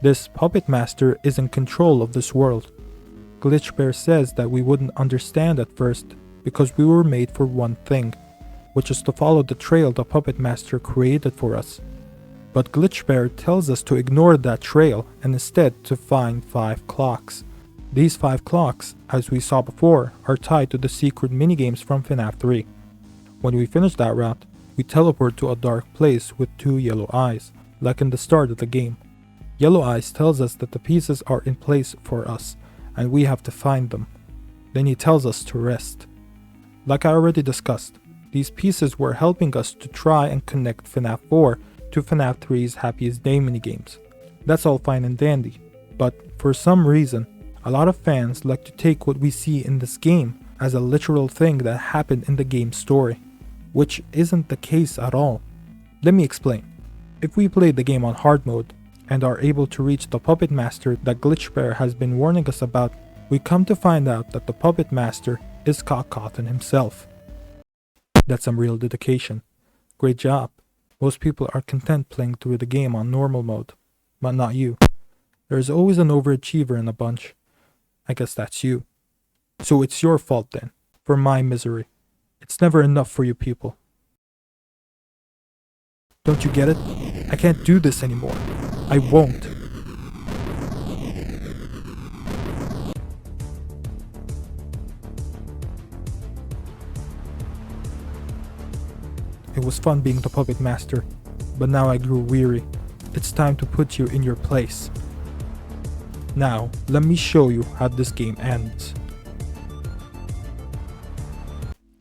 This Puppet Master is in control of this world. Glitchbear says that we wouldn't understand at first because we were made for one thing, which is to follow the trail the Puppet Master created for us. But Glitchbear tells us to ignore that trail and instead to find 5 clocks. These 5 clocks, as we saw before, are tied to the secret minigames from FNAF 3. When we finish that route, we teleport to a dark place with 2 yellow eyes, like in the start of the game. Yellow eyes tells us that the pieces are in place for us, and we have to find them. Then he tells us to rest. Like I already discussed, these pieces were helping us to try and connect FNAF 4 to FNAF 3's Happiest Day minigames. That's all fine and dandy, but for some reason, a lot of fans like to take what we see in this game as a literal thing that happened in the game's story, which isn't the case at all. Let me explain. If we play the game on hard mode and are able to reach the Puppet Master that Glitchbear has been warning us about, we come to find out that the Puppet Master is Cotton himself. That's some real dedication. Great job. Most people are content playing through the game on normal mode, but not you. There's always an overachiever in a bunch. I guess that's you. So it's your fault then, for my misery. It's never enough for you people. Don't you get it? I can't do this anymore. I won't. It was fun being the puppet master, but now I grew weary. It's time to put you in your place. Now, let me show you how this game ends.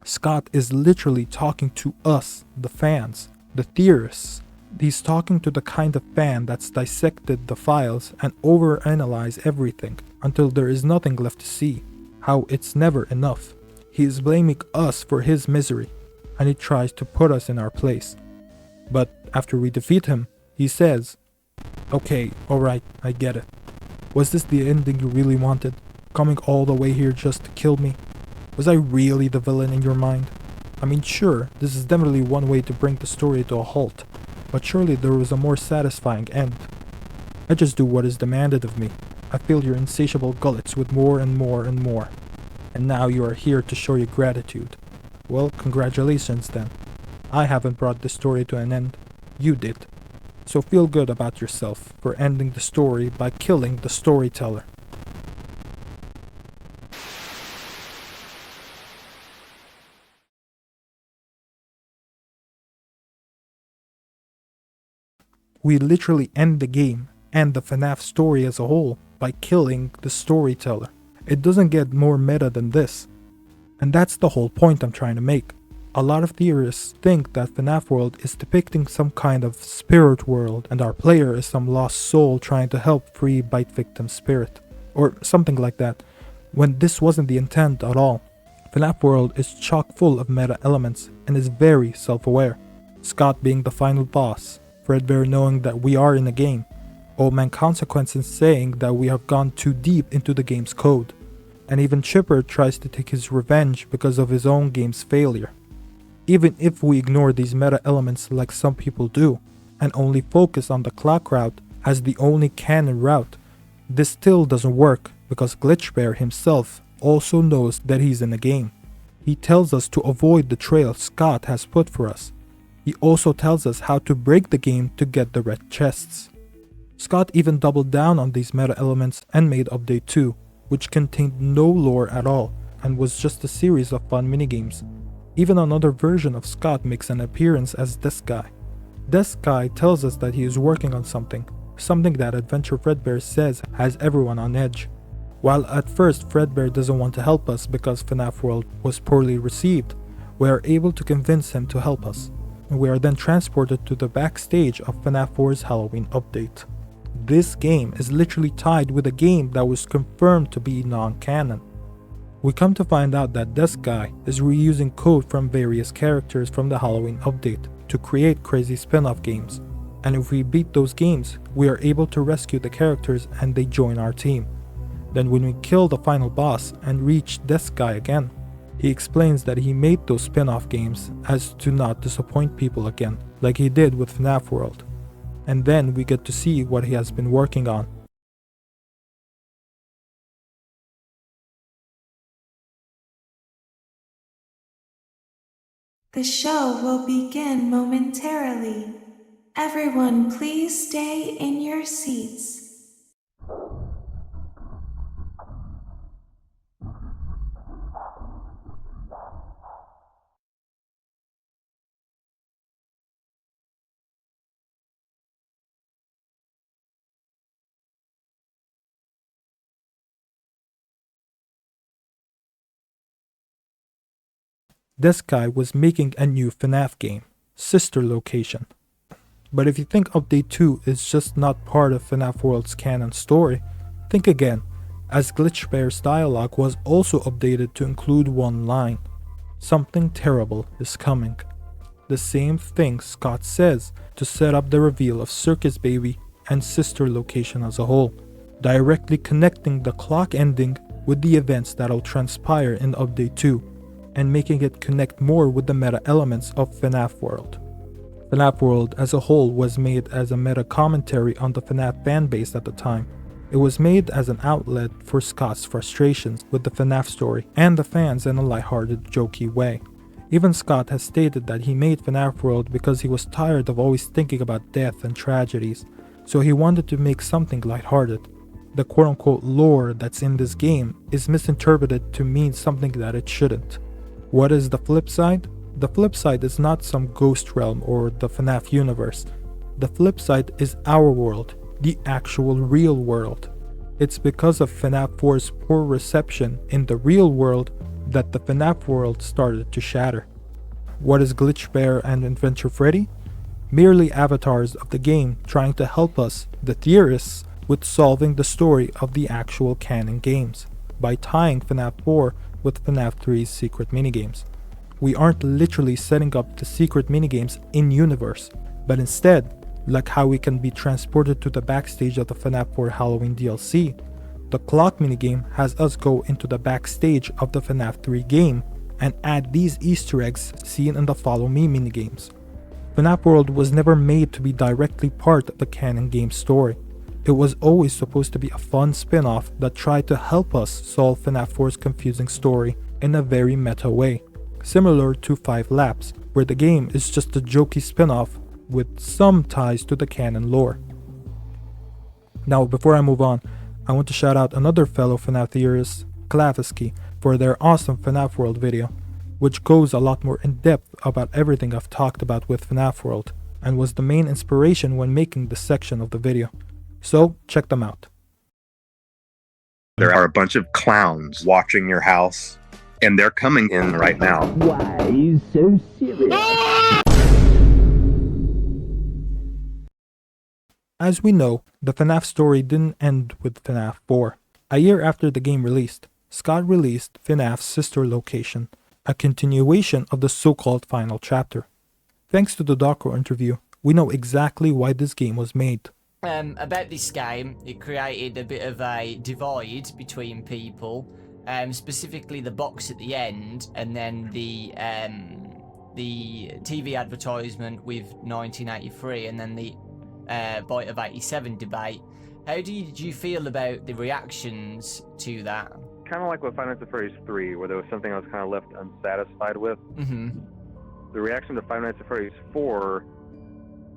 Scott is literally talking to us, the fans, the theorists. He's talking to the kind of fan that's dissected the files and overanalyzed everything until there is nothing left to see. How it's never enough. He is blaming us for his misery, and he tries to put us in our place. But after we defeat him, he says, "Okay, alright, I get it. Was this the ending you really wanted? Coming all the way here just to kill me? Was I really the villain in your mind? I mean, sure, this is definitely one way to bring the story to a halt, but surely there was a more satisfying end. I just do what is demanded of me. I fill your insatiable gullets with more and more and more. And now you are here to show your gratitude. Well, congratulations then. I haven't brought the story to an end. You did. So feel good about yourself for ending the story by killing the storyteller." We literally end the game and the FNAF story as a whole by killing the storyteller. It doesn't get more meta than this. And that's the whole point I'm trying to make. A lot of theorists think that FNAF World is depicting some kind of spirit world and our player is some lost soul trying to help free Bite Victim's spirit. Or something like that, when this wasn't the intent at all. FNAF World is chock full of meta elements and is very self-aware. Scott being the final boss, Fredbear knowing that we are in a game, Old Man Consequences saying that we have gone too deep into the game's code, and even Chipper tries to take his revenge because of his own game's failure. Even if we ignore these meta elements like some people do, and only focus on the clock route as the only canon route, this still doesn't work because Glitchbear himself also knows that he's in a game. He tells us to avoid the trail Scott has put for us. He also tells us how to break the game to get the red chests. Scott even doubled down on these meta elements and made Update 2, which contained no lore at all and was just a series of fun minigames. Even another version of Scott makes an appearance as Desk Guy. Desk Guy tells us that he is working on something that Adventure Fredbear says has everyone on edge. While at first Fredbear doesn't want to help us because FNAF World was poorly received, we are able to convince him to help us. We are then transported to the backstage of FNAF 4's Halloween update. This game is literally tied with a game that was confirmed to be non-canon. We come to find out that Desk Guy is reusing code from various characters from the Halloween update to create crazy spin-off games. And if we beat those games, we are able to rescue the characters and they join our team. Then when we kill the final boss and reach Desk Guy again, he explains that he made those spin-off games as to not disappoint people again, like he did with FNAF World. And then we get to see what he has been working on. The show will begin momentarily. Everyone, please stay in your seats. This guy was making a new FNAF game, Sister Location. But if you think Update 2 is just not part of FNAF World's canon story, think again, as Glitchbear's dialogue was also updated to include one line. Something terrible is coming. The same thing Scott says to set up the reveal of Circus Baby and Sister Location as a whole, directly connecting the clock ending with the events that'll transpire in Update 2, and making it connect more with the meta elements of FNAF World. FNAF World as a whole was made as a meta commentary on the FNAF fanbase at the time, It was made as an outlet for Scott's frustrations with the FNaF story and the fans in a lighthearted, jokey way. Even Scott has stated that he made FNaF World because he was tired of always thinking about death and tragedies, so he wanted to make something lighthearted. The quote-unquote lore that's in this game is misinterpreted to mean something that it shouldn't. What is the flip side? The flip side is not some ghost realm or the FNaF universe. The flip side is our world, the actual real world. It's because of FNaF 4's poor reception in the real world that the FNaF world started to shatter. What is Glitchbear and Adventure Freddy? Merely avatars of the game trying to help us, the theorists, with solving the story of the actual canon games, by tying FNaF 4 with FNaF 3's secret minigames. We aren't literally setting up the secret minigames in-universe, but instead, like how we can be transported to the backstage of the FNaF 4 Halloween DLC, the clock minigame has us go into the backstage of the FNaF 3 game and add these Easter eggs seen in the Follow Me minigames. FNaF World was never made to be directly part of the canon game story. It was always supposed to be a fun spin-off that tried to help us solve FNaF 4's confusing story in a very meta way, similar to 5 Laps, where the game is just a jokey spin-off with some ties to the canon lore. Now, before I move on, I want to shout out another fellow FNaF theorist, ClavisKey, for their awesome FNaF World video, which goes a lot more in depth about everything I've talked about with FNaF World, and was the main inspiration when making this section of the video. So, check them out. There are a bunch of clowns watching your house, and they're coming in right now. Why are you so serious? As we know, the FNaF story didn't end with FNaF 4. A year after the game released, Scott released FNaF's sister location, a continuation of the so-called final chapter. Thanks to the Doco interview, we know exactly why this game was made. About this game, it created a bit of a divide between people, specifically the box at the end, and then the TV advertisement with 1983, and then the Bite of 87 debate. How did you feel about the reactions to that? Kind of like with Five Nights at Freddy's 3, where there was something I was kind of left unsatisfied with. Mm-hmm. The reaction to Five Nights at Freddy's 4,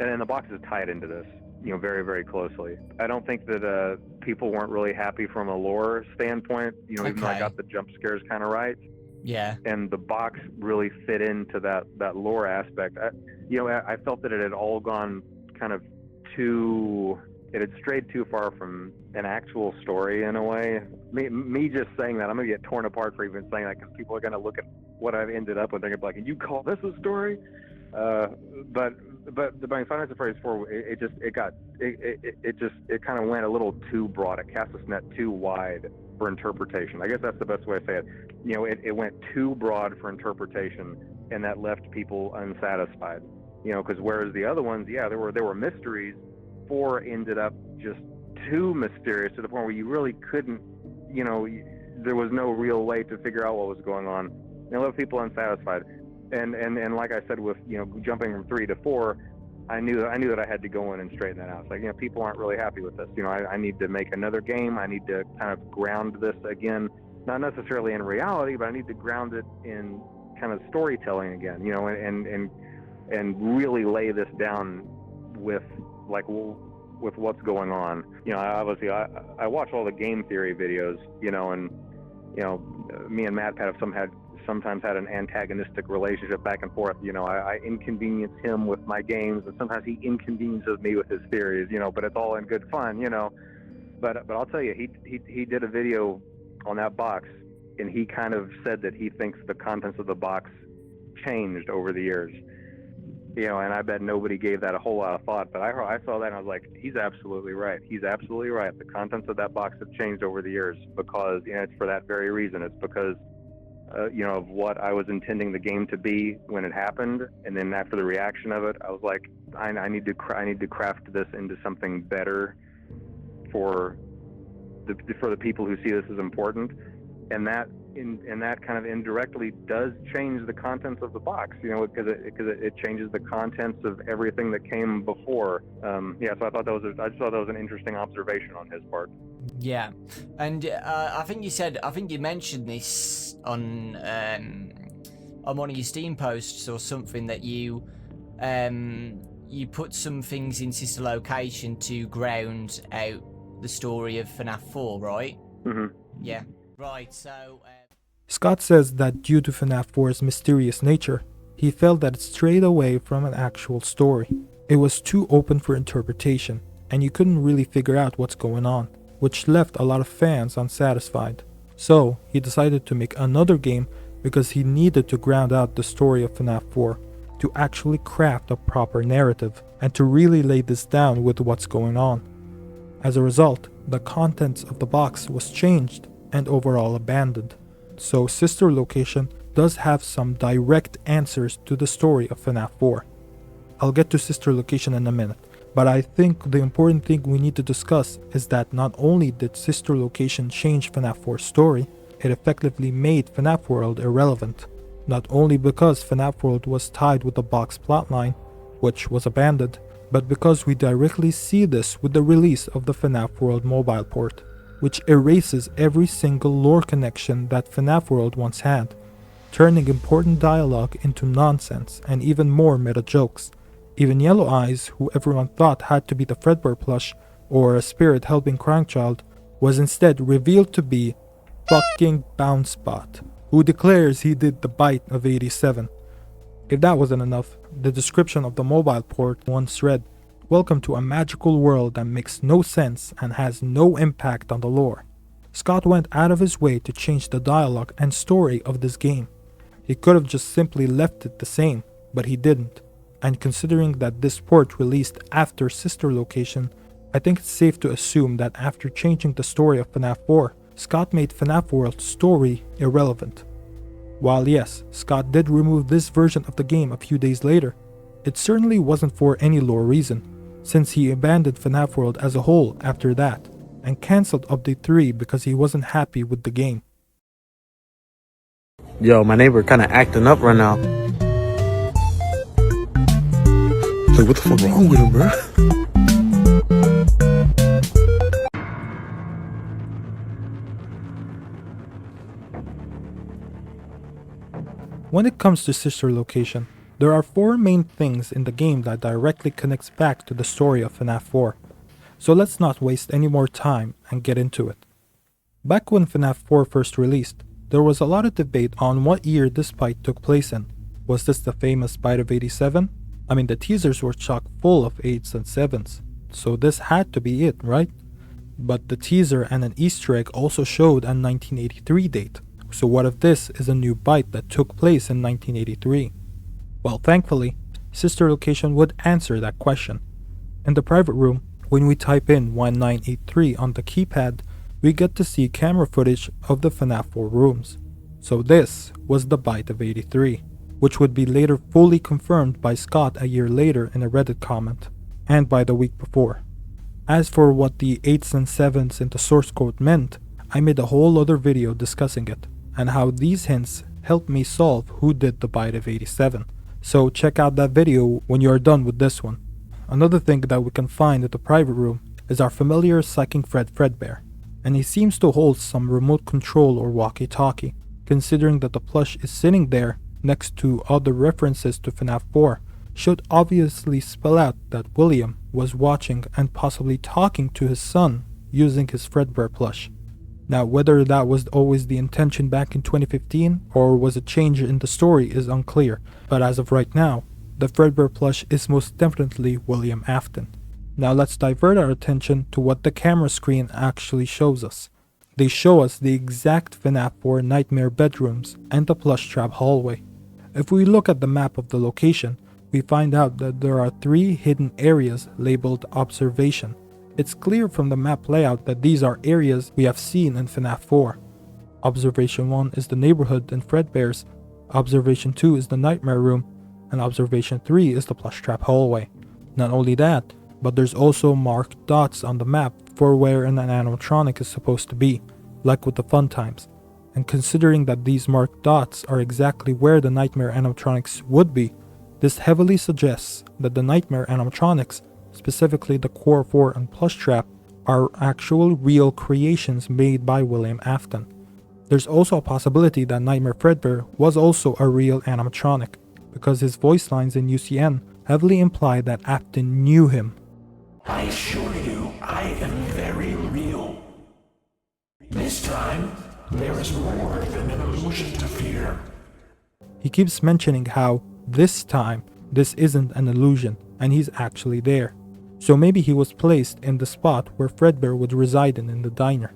and the box is tied into this, very, very closely. I don't think that people weren't really happy from a lore standpoint, even though I got the jump scares kind of right. Yeah. And the box really fit into that lore aspect. I felt that it had all gone kind of it had strayed too far from an actual story in a way. Me just saying that, I'm going to get torn apart for even saying that, because people are going to look at what I've ended up with. They're going to be like, and you call this a story? But by Five Nights at Freddy's 4, it kind of went a little too broad. It cast its net too wide for interpretation. I guess that's the best way to say it. It went too broad for interpretation, and that left people unsatisfied. Because whereas the other ones, there were mysteries. 4 ended up just too mysterious to the point where you really couldn't, there was no real way to figure out what was going on. And it left people unsatisfied. And like I said, with jumping from 3 to 4, I knew that I had to go in and straighten that out. It's like, people aren't really happy with this. I need to make another game. I need to kind of ground this again, not necessarily in reality, but I need to ground it in kind of storytelling again. And really lay this down with what's going on. Obviously I watch all the game theory videos, and me and Matt have sometimes had an antagonistic relationship back and forth. I inconvenience him with my games, and sometimes he inconveniences me with his theories, but it's all in good fun, but I'll tell you, he did a video on that box, and he kind of said that he thinks the contents of the box changed over the years. And I bet nobody gave that a whole lot of thought, but I saw that and I was like, he's absolutely right. He's absolutely right. The contents of that box have changed over the years, because it's for that very reason. It's because of what I was intending the game to be when it happened, and then after the reaction of it, I was like, I need to craft this into something better for the people who see this as important, and that kind of indirectly does change the contents of the box, because it changes the contents of everything that came before. So I just thought that was an interesting observation on his part. Yeah, and I think you mentioned this on one of your Steam posts or something, that you put some things in Sister Location to ground out the story of FNAF 4, right? Mm-hmm. Yeah. Right. So. Scott says that due to FNAF 4's mysterious nature, he felt that it strayed away from an actual story. It was too open for interpretation, and you couldn't really figure out what's going on, which left a lot of fans unsatisfied. So, he decided to make another game because he needed to ground out the story of FNAF 4, to actually craft a proper narrative, and to really lay this down with what's going on. As a result, the contents of the box was changed and overall abandoned. So Sister Location does have some direct answers to the story of FNAF 4. I'll get to Sister Location in a minute, but I think the important thing we need to discuss is that not only did Sister Location change FNAF 4's story, it effectively made FNAF World irrelevant. Not only because FNAF World was tied with the box plotline, which was abandoned, but because we directly see this with the release of the FNAF World mobile port, which erases every single lore connection that FNAF World once had, turning important dialogue into nonsense and even more meta jokes. Even Yellow Eyes, who everyone thought had to be the Fredbear plush or a spirit helping Crankchild, was instead revealed to be fucking Bouncebot, who declares he did the bite of 87. If that wasn't enough, the description of the mobile port once read, "Welcome to a magical world that makes no sense and has no impact on the lore." Scott went out of his way to change the dialogue and story of this game. He could have just simply left it the same, but he didn't. And considering that this port released after Sister Location, I think it's safe to assume that after changing the story of FNAF 4, Scott made FNAF World's story irrelevant. While yes, Scott did remove this version of the game a few days later, it certainly wasn't for any lore reason, since he abandoned FNAF World as a whole after that, and cancelled Update 3 because he wasn't happy with the game. Yo, my neighbor kinda acting up right now. Like, what the fuck wrong with him, bro? When it comes to Sister Location, there are 4 main things in the game that directly connects back to the story of FNAF 4. So let's not waste any more time and get into it. Back when FNAF 4 first released, there was a lot of debate on what year this bite took place in. Was this the famous bite of 87? I mean, the teasers were chock full of 8s and 7s, so this had to be it, right? But the teaser and an Easter egg also showed a 1983 date, so what if this is a new bite that took place in 1983? Well, thankfully, Sister Location would answer that question. In the private room, when we type in 1983 on the keypad, we get to see camera footage of the FNAF 4 rooms. So this was the bite of 83, which would be later fully confirmed by Scott a year later in a Reddit comment, and by the week before. As for what the 8s and 7s in the source code meant, I made a whole other video discussing it, and how these hints helped me solve who did the bite of 87. So check out that video when you are done with this one. Another thing that we can find at the private room is our familiar Psychic Fredbear, and he seems to hold some remote control or walkie-talkie, considering that the plush is sitting there next to other references to FNAF 4, should obviously spell out that William was watching and possibly talking to his son using his Fredbear plush. Now, whether that was always the intention back in 2015 or was a change in the story is unclear, but as of right now, the Fredbear plush is most definitely William Afton. Now let's divert our attention to what the camera screen actually shows us. They show us the exact FNAF 4 nightmare bedrooms and the plush trap hallway. If we look at the map of the location, we find out that there are 3 hidden areas labeled Observation. It's clear from the map layout that these are areas we have seen in FNAF 4. Observation 1 is the neighborhood and Fredbear's, Observation 2 is the nightmare room, and Observation 3 is the plush trap hallway. Not only that, but there's also marked dots on the map for where an animatronic is supposed to be, like with the fun times. And considering that these marked dots are exactly where the nightmare animatronics would be, this heavily suggests that the nightmare animatronics, specifically the Core 4 and Plush Trap, are actual real creations made by William Afton. There's also a possibility that Nightmare Fredbear was also a real animatronic, because his voice lines in UCN heavily imply that Afton knew him. I assure you, I am very real. This time, there is more than an illusion to fear. He keeps mentioning how, this time, this isn't an illusion, and he's actually there. So maybe he was placed in the spot where Fredbear would reside in the diner.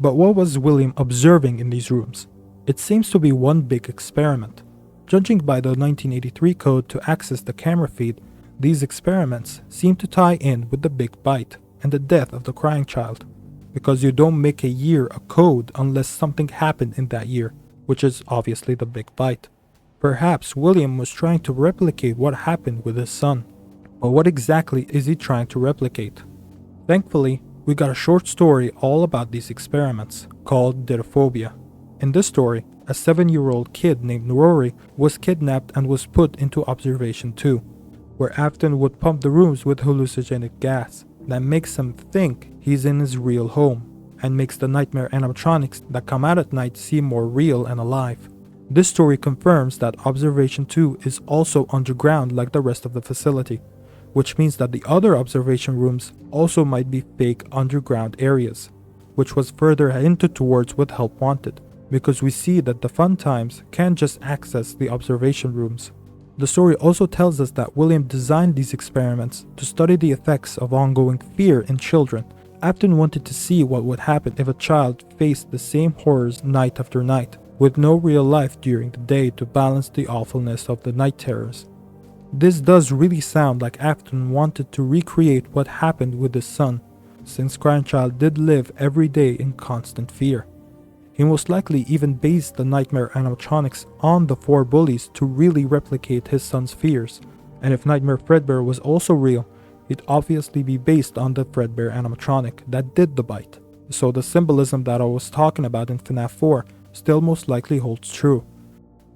But what was William observing in these rooms? It seems to be one big experiment. Judging by the 1983 code to access the camera feed, these experiments seem to tie in with the big bite and the death of the crying child. Because you don't make a year a code unless something happened in that year, which is obviously the big bite. Perhaps William was trying to replicate what happened with his son. But what exactly is he trying to replicate? Thankfully, we got a short story all about these experiments, called Didophobia. In this story, a 7-year-old kid named Rory was kidnapped and was put into observation 2, where Afton would pump the rooms with hallucinogenic gas that makes him think he's in his real home, and makes the nightmare animatronics that come out at night seem more real and alive. This story confirms that Observation 2 is also underground like the rest of the facility, which means that the other observation rooms also might be fake underground areas, which was further hinted towards with Help Wanted, because we see that the Fun Times can't just access the observation rooms. The story also tells us that William designed these experiments to study the effects of ongoing fear in children. Afton wanted to see what would happen if a child faced the same horrors night after night, with no real life during the day to balance the awfulness of the night terrors. This does really sound like Afton wanted to recreate what happened with his son, since Crying Child did live every day in constant fear. He most likely even based the nightmare animatronics on the 4 bullies to really replicate his son's fears, and if Nightmare Fredbear was also real, it'd obviously be based on the Fredbear animatronic that did the bite. So the symbolism that I was talking about in FNaF 4 still most likely holds true.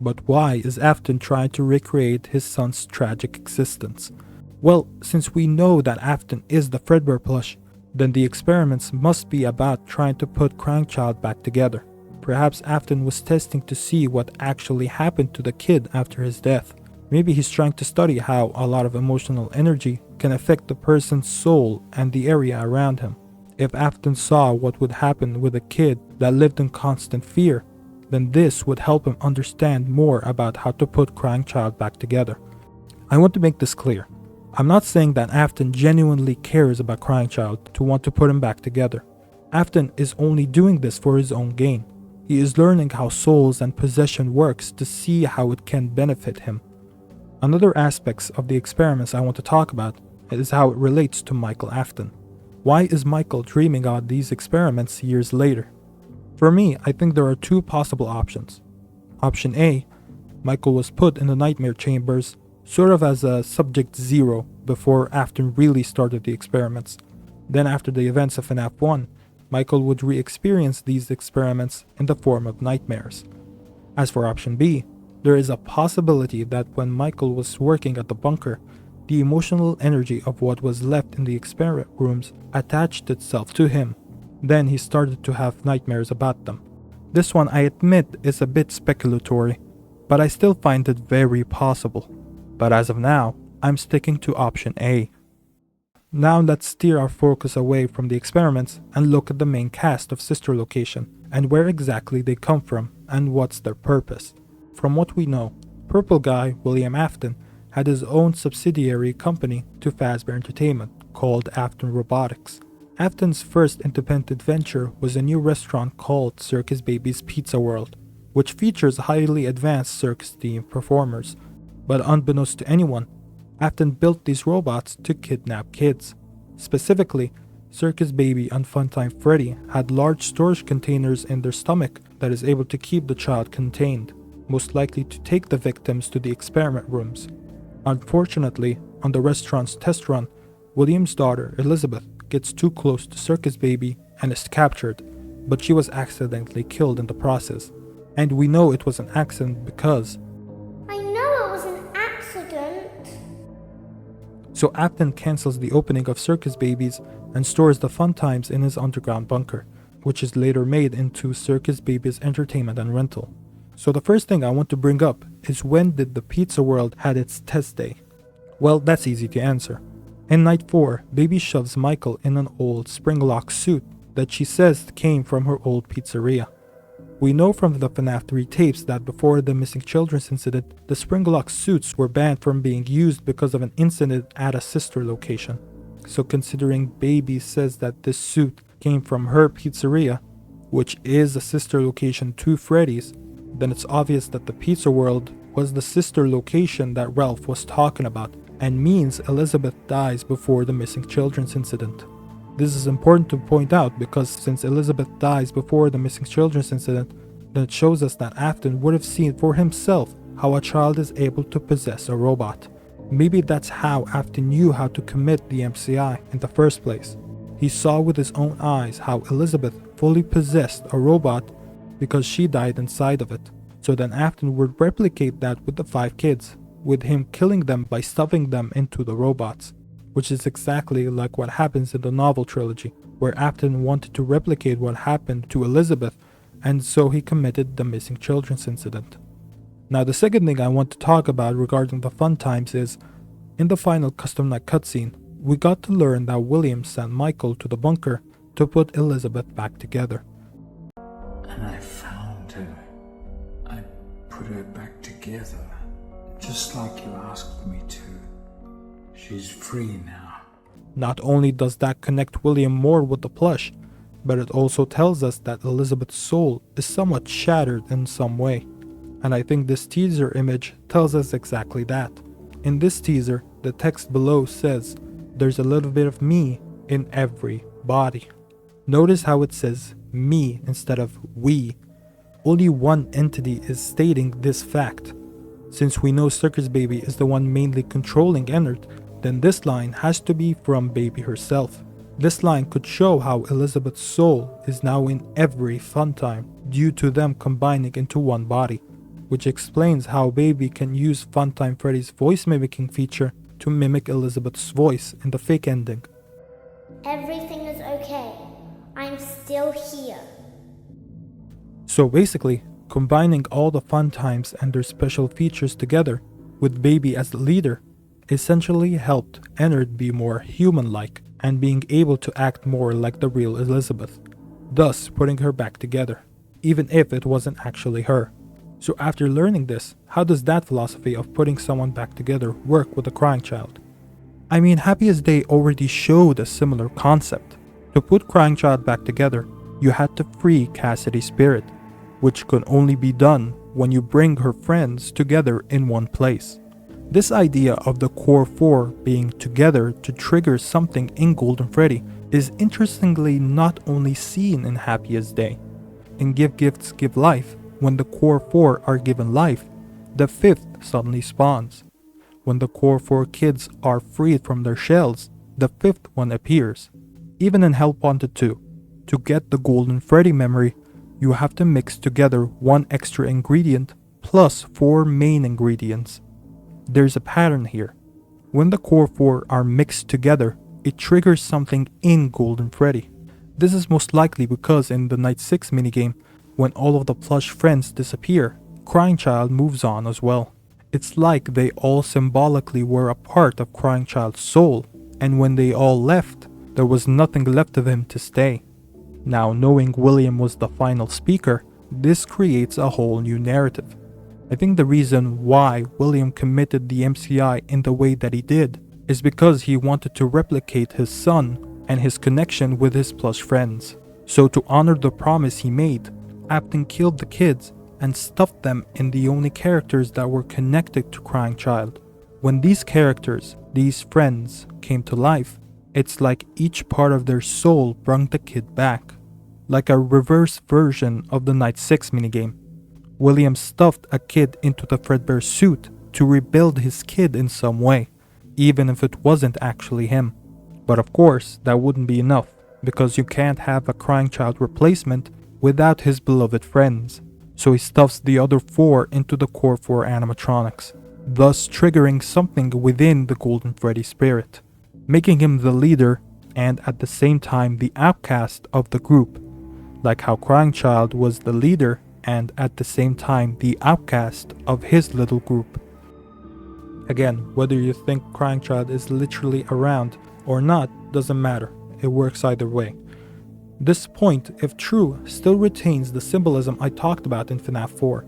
But why is Afton trying to recreate his son's tragic existence? Well, since we know that Afton is the Fredbear plush, then the experiments must be about trying to put Crying Child back together. Perhaps Afton was testing to see what actually happened to the kid after his death. Maybe he's trying to study how a lot of emotional energy can affect the person's soul and the area around him. If Afton saw what would happen with a kid that lived in constant fear, then this would help him understand more about how to put Crying Child back together. I want to make this clear. I'm not saying that Afton genuinely cares about Crying Child to want to put him back together. Afton is only doing this for his own gain. He is learning how souls and possession works to see how it can benefit him. Another aspect of the experiments I want to talk about is how it relates to Michael Afton. Why is Michael dreaming about these experiments years later? For me, I think there are 2 possible options. Option A, Michael was put in the nightmare chambers sort of as a subject 0 before Afton really started the experiments. Then after the events of FNaF 1, Michael would re-experience these experiments in the form of nightmares. As for option B, there is a possibility that when Michael was working at the bunker, the emotional energy of what was left in the experiment rooms attached itself to him. Then he started to have nightmares about them. This one, I admit, is a bit speculatory, but I still find it very possible. But as of now, I'm sticking to option A. Now let's steer our focus away from the experiments and look at the main cast of Sister Location and where exactly they come from and what's their purpose. From what we know, Purple Guy William Afton had his own subsidiary company to Fazbear Entertainment called Afton Robotics. Afton's first independent venture was a new restaurant called Circus Baby's Pizza World, which features highly advanced circus-themed performers. But unbeknownst to anyone, Afton built these robots to kidnap kids. Specifically, Circus Baby and Funtime Freddy had large storage containers in their stomach that is able to keep the child contained, most likely to take the victims to the experiment rooms. Unfortunately, on the restaurant's test run, William's daughter, Elizabeth, gets too close to Circus Baby and is captured, but she was accidentally killed in the process. And we know it was an accident because So Afton cancels the opening of Circus Babies and stores the fun times in his underground bunker, which is later made into Circus Babies Entertainment and Rental. So the first thing I want to bring up is, when did the Pizza World had its test day? Well, that's easy to answer. In night 4, Baby shoves Michael in an old spring-lock suit that she says came from her old pizzeria. We know from the FNaF 3 tapes that before the missing children's incident, the spring-lock suits were banned from being used because of an incident at a sister location. So considering Baby says that this suit came from her pizzeria, which is a sister location to Freddy's, then it's obvious that the Pizza World was the sister location that Ralph was talking about, and means Elizabeth dies before the missing children's incident. This is important to point out because since Elizabeth dies before the missing children's incident, then it shows us that Afton would have seen for himself how a child is able to possess a robot. Maybe that's how Afton knew how to commit the MCI in the first place. He saw with his own eyes how Elizabeth fully possessed a robot because she died inside of it. So then Afton would replicate that with the 5 kids, with him killing them by stuffing them into the robots, which is exactly like what happens in the novel trilogy, where Afton wanted to replicate what happened to Elizabeth, and so he committed the missing children's incident. Now the second thing I want to talk about regarding the fun times is, in the final custom night cutscene, we got to learn that William sent Michael to the bunker to put Elizabeth back together. And I found her. I put her back together, just like you asked me to. She's free now. Not only does that connect William more with the plush, but it also tells us that Elizabeth's soul is somewhat shattered in some way. And I think this teaser image tells us exactly that. In this teaser, the text below says, "There's a little bit of me in every body." Notice how it says me instead of we. Only one entity is stating this fact. Since we know Circus Baby is the one mainly controlling Ennard, then this line has to be from Baby herself. This line could show how Elizabeth's soul is now in every fun time due to them combining into one body, which explains how Baby can use Funtime Freddy's voice mimicking feature to mimic Elizabeth's voice in the fake ending. Everything is okay. I'm still here. So basically, combining all the fun times and their special features together, with Baby as the leader, essentially helped Ennard be more human-like and being able to act more like the real Elizabeth, thus putting her back together, even if it wasn't actually her. So after learning this, how does that philosophy of putting someone back together work with a crying child? I mean, Happiest Day already showed a similar concept. To put Crying Child back together, you had to free Cassidy's spirit, which could only be done when you bring her friends together in one place. This idea of the core 4 being together to trigger something in Golden Freddy is interestingly not only seen in Happiest Day. In Give Gifts Give Life, when the core 4 are given life, the 5th suddenly spawns. When the core 4 kids are freed from their shells, the 5th one appears. Even in Help Wanted 2, to get the Golden Freddy memory, you have to mix together one extra ingredient plus 4 main ingredients. There's a pattern here. When the core 4 are mixed together, it triggers something in Golden Freddy. This is most likely because in the Night 6 minigame, when all of the plush friends disappear, Crying Child moves on as well. It's like they all symbolically were a part of Crying Child's soul, and when they all left, there was nothing left of him to stay. Now, knowing William was the final speaker, this creates a whole new narrative. I think the reason why William committed the MCI in the way that he did is because he wanted to replicate his son and his connection with his plush friends. So to honor the promise he made, Afton killed the kids and stuffed them in the only characters that were connected to Crying Child. When these characters, these friends, came to life, it's like each part of their soul brought the kid back. Like a reverse version of the Night 6 minigame. William stuffed a kid into the Fredbear suit to rebuild his kid in some way, even if it wasn't actually him. But of course, that wouldn't be enough, because you can't have a Crying Child replacement without his beloved friends. So he stuffs the other 4 into the core 4 animatronics. thus triggering something within the Golden Freddy spirit, making him the leader and at the same time the outcast of the group, like how Crying Child was the leader and at the same time the outcast of his little group. Again, whether you think Crying Child is literally around or not doesn't matter, it works either way. This point, if true, still retains the symbolism I talked about in FNAF 4.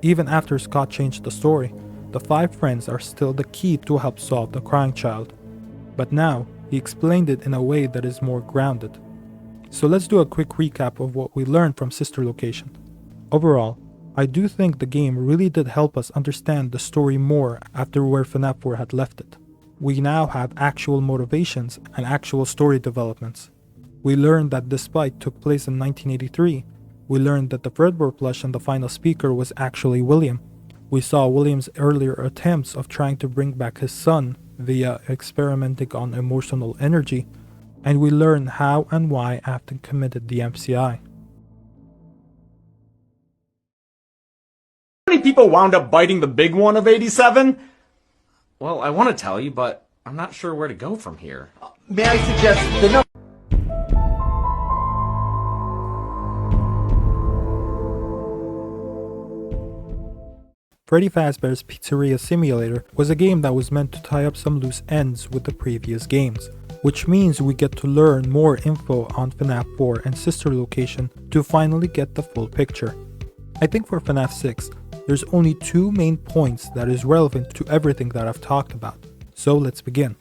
Even after Scott changed the story, the 5 friends are still the key to help solve the Crying Child. But now, he explained it in a way that is more grounded. So let's do a quick recap of what we learned from Sister Location. Overall, I do think the game really did help us understand the story more after where FNAF 4 had left it. We now have actual motivations and actual story developments. We learned that Despite took place in 1983. We learned that the Fredbear plush and the final speaker was actually William. We saw William's earlier attempts of trying to bring back his son via experimenting on emotional energy, and we learned how and why Afton committed the MCI. How many people wound up biting the big one of 87? Well, I want to tell you, but I'm not sure where to go from here. May I suggest the number? Freddy Fazbear's Pizzeria Simulator was a game that was meant to tie up some loose ends with the previous games, which means we get to learn more info on FNAF 4 and Sister Location to finally get the full picture. I think for FNAF 6, there's only 2 main points that is relevant to everything that I've talked about, so let's begin.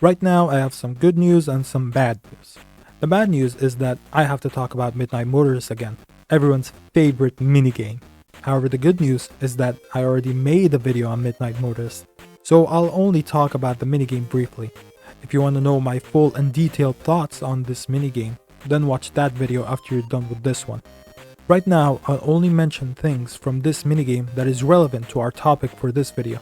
Right now I have some good news and some bad news. The bad news is that I have to talk about Midnight Motorist again, everyone's favorite minigame. However, the good news is that I already made a video on Midnight Motorist, so I'll only talk about the minigame briefly. If you want to know my full and detailed thoughts on this minigame, then watch that video after you're done with this one. Right now, I'll only mention things from this minigame that is relevant to our topic for this video.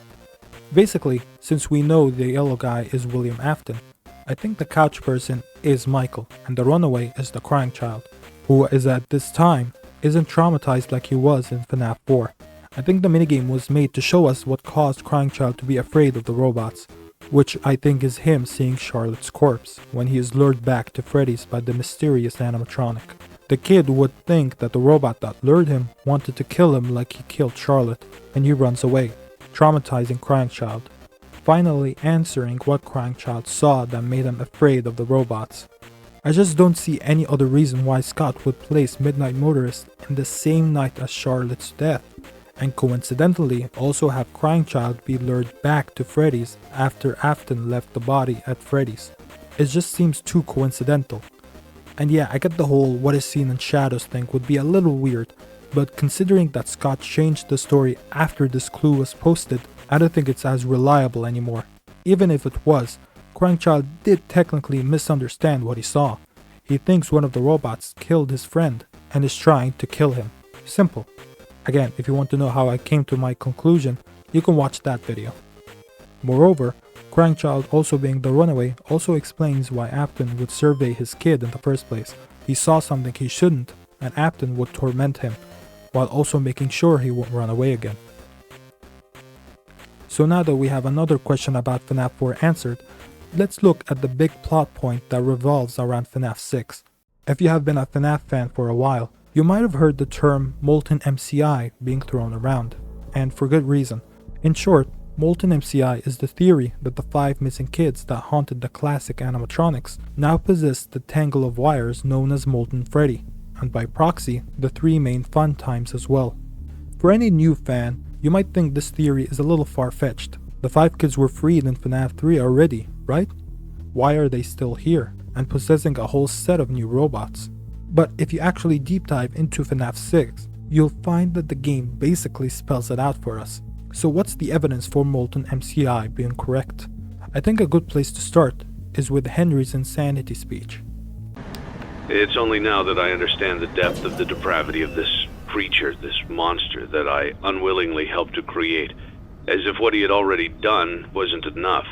Basically, since we know the yellow guy is William Afton, I think the couch person is Michael and the runaway is the Crying Child, who is at this time isn't traumatized like he was in FNAF 4. I think the minigame was made to show us what caused Crying Child to be afraid of the robots, which I think is him seeing Charlotte's corpse when he is lured back to Freddy's by the mysterious animatronic. The kid would think that the robot that lured him wanted to kill him like he killed Charlotte, and he runs away, traumatizing Crying Child, finally answering what Crying Child saw that made him afraid of the robots. I just don't see any other reason why Scott would place Midnight Motorist in the same night as Charlotte's death, and coincidentally also have Crying Child be lured back to Freddy's after Afton left the body at Freddy's. It just seems too coincidental. And yeah, I get the whole what is seen in shadows thing would be a little weird, but considering that Scott changed the story after this clue was posted, I don't think it's as reliable anymore. Even if it was, Crying Child did technically misunderstand what he saw. He thinks one of the robots killed his friend and is trying to kill him. Simple. Again, if you want to know how I came to my conclusion, you can watch that video. Moreover, Crying Child also being the runaway also explains why Afton would survey his kid in the first place. He saw something he shouldn't, and Afton would torment him, while also making sure he won't run away again. So now that we have another question about FNAF 4 answered, let's look at the big plot point that revolves around FNAF 6. If you have been a FNAF fan for a while, you might have heard the term Molten MCI being thrown around, and for good reason. In short, Molten MCI is the theory that the 5 missing kids that haunted the classic animatronics now possess the tangle of wires known as Molten Freddy, and by proxy, the 3 main fun times as well. For any new fan, you might think this theory is a little far-fetched. The 5 kids were freed in FNAF 3 already, right? Why are they still here, and possessing a whole set of new robots? But if you actually deep dive into FNAF 6, you'll find that the game basically spells it out for us. So what's the evidence for Molten MCI being correct? I think a good place to start is with Henry's insanity speech. It's only now that I understand the depth of the depravity of this creature, this monster that I unwillingly helped to create, as if what he had already done wasn't enough.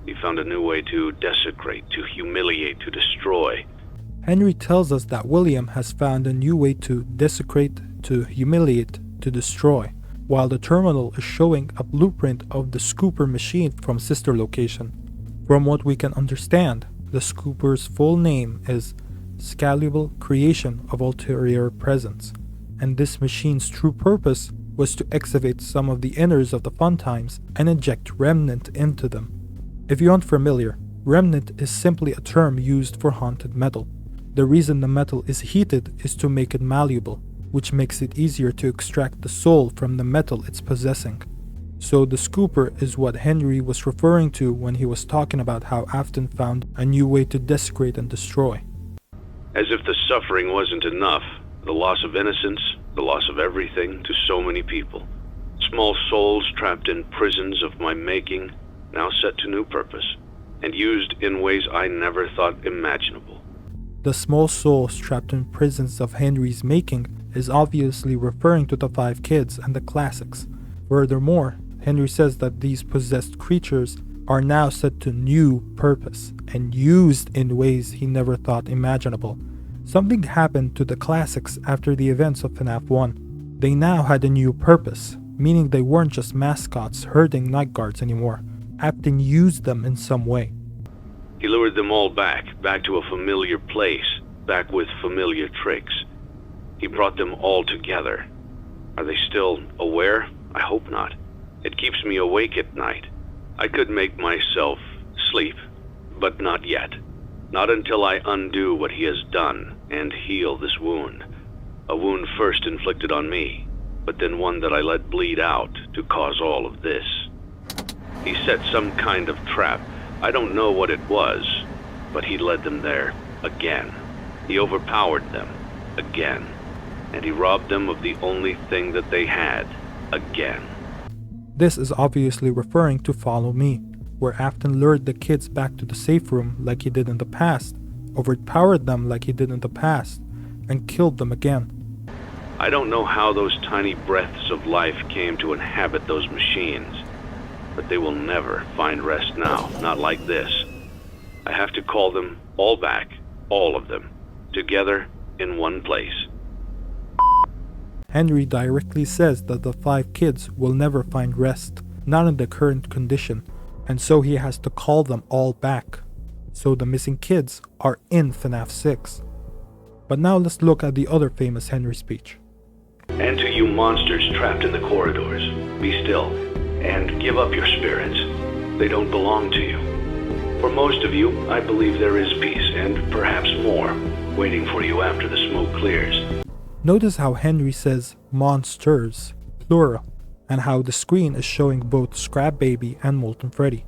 He found a new way to desecrate, to humiliate, to destroy. Henry tells us that William has found a new way to desecrate, to humiliate, to destroy. while the terminal is showing a blueprint of the Scooper machine from sister location. From what we can understand, the Scooper's full name is Scalable Creation of Ulterior Presence, and this machine's true purpose was to excavate some of the inners of the fun times and inject remnant into them. If you aren't familiar, remnant is simply a term used for haunted metal. The reason the metal is heated is to make it malleable, which makes it easier to extract the soul from the metal it's possessing. So the Scooper is what Henry was referring to when he was talking about how Afton found a new way to desecrate and destroy. As if the suffering wasn't enough, the loss of innocence, the loss of everything to so many people. Small souls trapped in prisons of my making, now set to new purpose, and used in ways I never thought imaginable. The small souls trapped in prisons of Henry's making is obviously referring to the 5 kids and the classics. Furthermore, Henry says that these possessed creatures are now set to new purpose and used in ways he never thought imaginable. Something happened to the classics after the events of FNaF 1. They now had a new purpose, meaning they weren't just mascots herding night guards anymore. Afton used them in some way. He lured them all back to a familiar place, back with familiar tricks. He brought them all together. Are they still aware? I hope not. It keeps me awake at night. I could make myself sleep, but not yet. Not until I undo what he has done and heal this wound. A wound first inflicted on me, but then one that I let bleed out to cause all of this. He set some kind of trap. I don't know what it was, but he led them there again. He overpowered them again, and he robbed them of the only thing that they had again. This is obviously referring to Follow Me, where Afton lured the kids back to the safe room like he did in the past, overpowered them like he did in the past, and killed them again. I don't know how those tiny breaths of life came to inhabit those machines, but they will never find rest now, not like this. I have to call them all back, all of them, together in one place. Henry directly says that the 5 kids will never find rest, not in the current condition, and so he has to call them all back. So the missing kids are in FNaF 6. But now let's look at the other famous Henry speech. And to you monsters trapped in the corridors, be still, and give up your spirits. They don't belong to you. For most of you, I believe there is peace, and perhaps more, waiting for you after the smoke clears. Notice how Henry says monsters, plural, and how the screen is showing both Scrap Baby and Molten Freddy.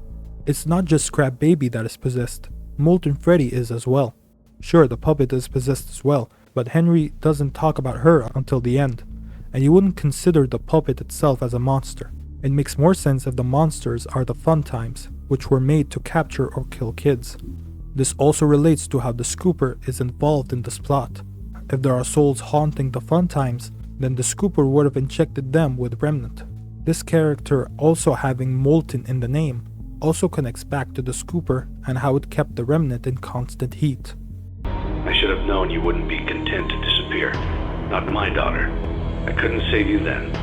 It's not just Scrap Baby that is possessed, Molten Freddy is as well. Sure, the puppet is possessed as well, but Henry doesn't talk about her until the end, and you wouldn't consider the puppet itself as a monster. It makes more sense if the monsters are the fun times, which were made to capture or kill kids. This also relates to how the Scooper is involved in this plot. If there are souls haunting the fun times, then the Scooper would have injected them with remnant. This character also having Molten in the name also connects back to the Scooper and how it kept the remnant in constant heat. I should have known you wouldn't be content to disappear. Not my daughter. I couldn't save you then,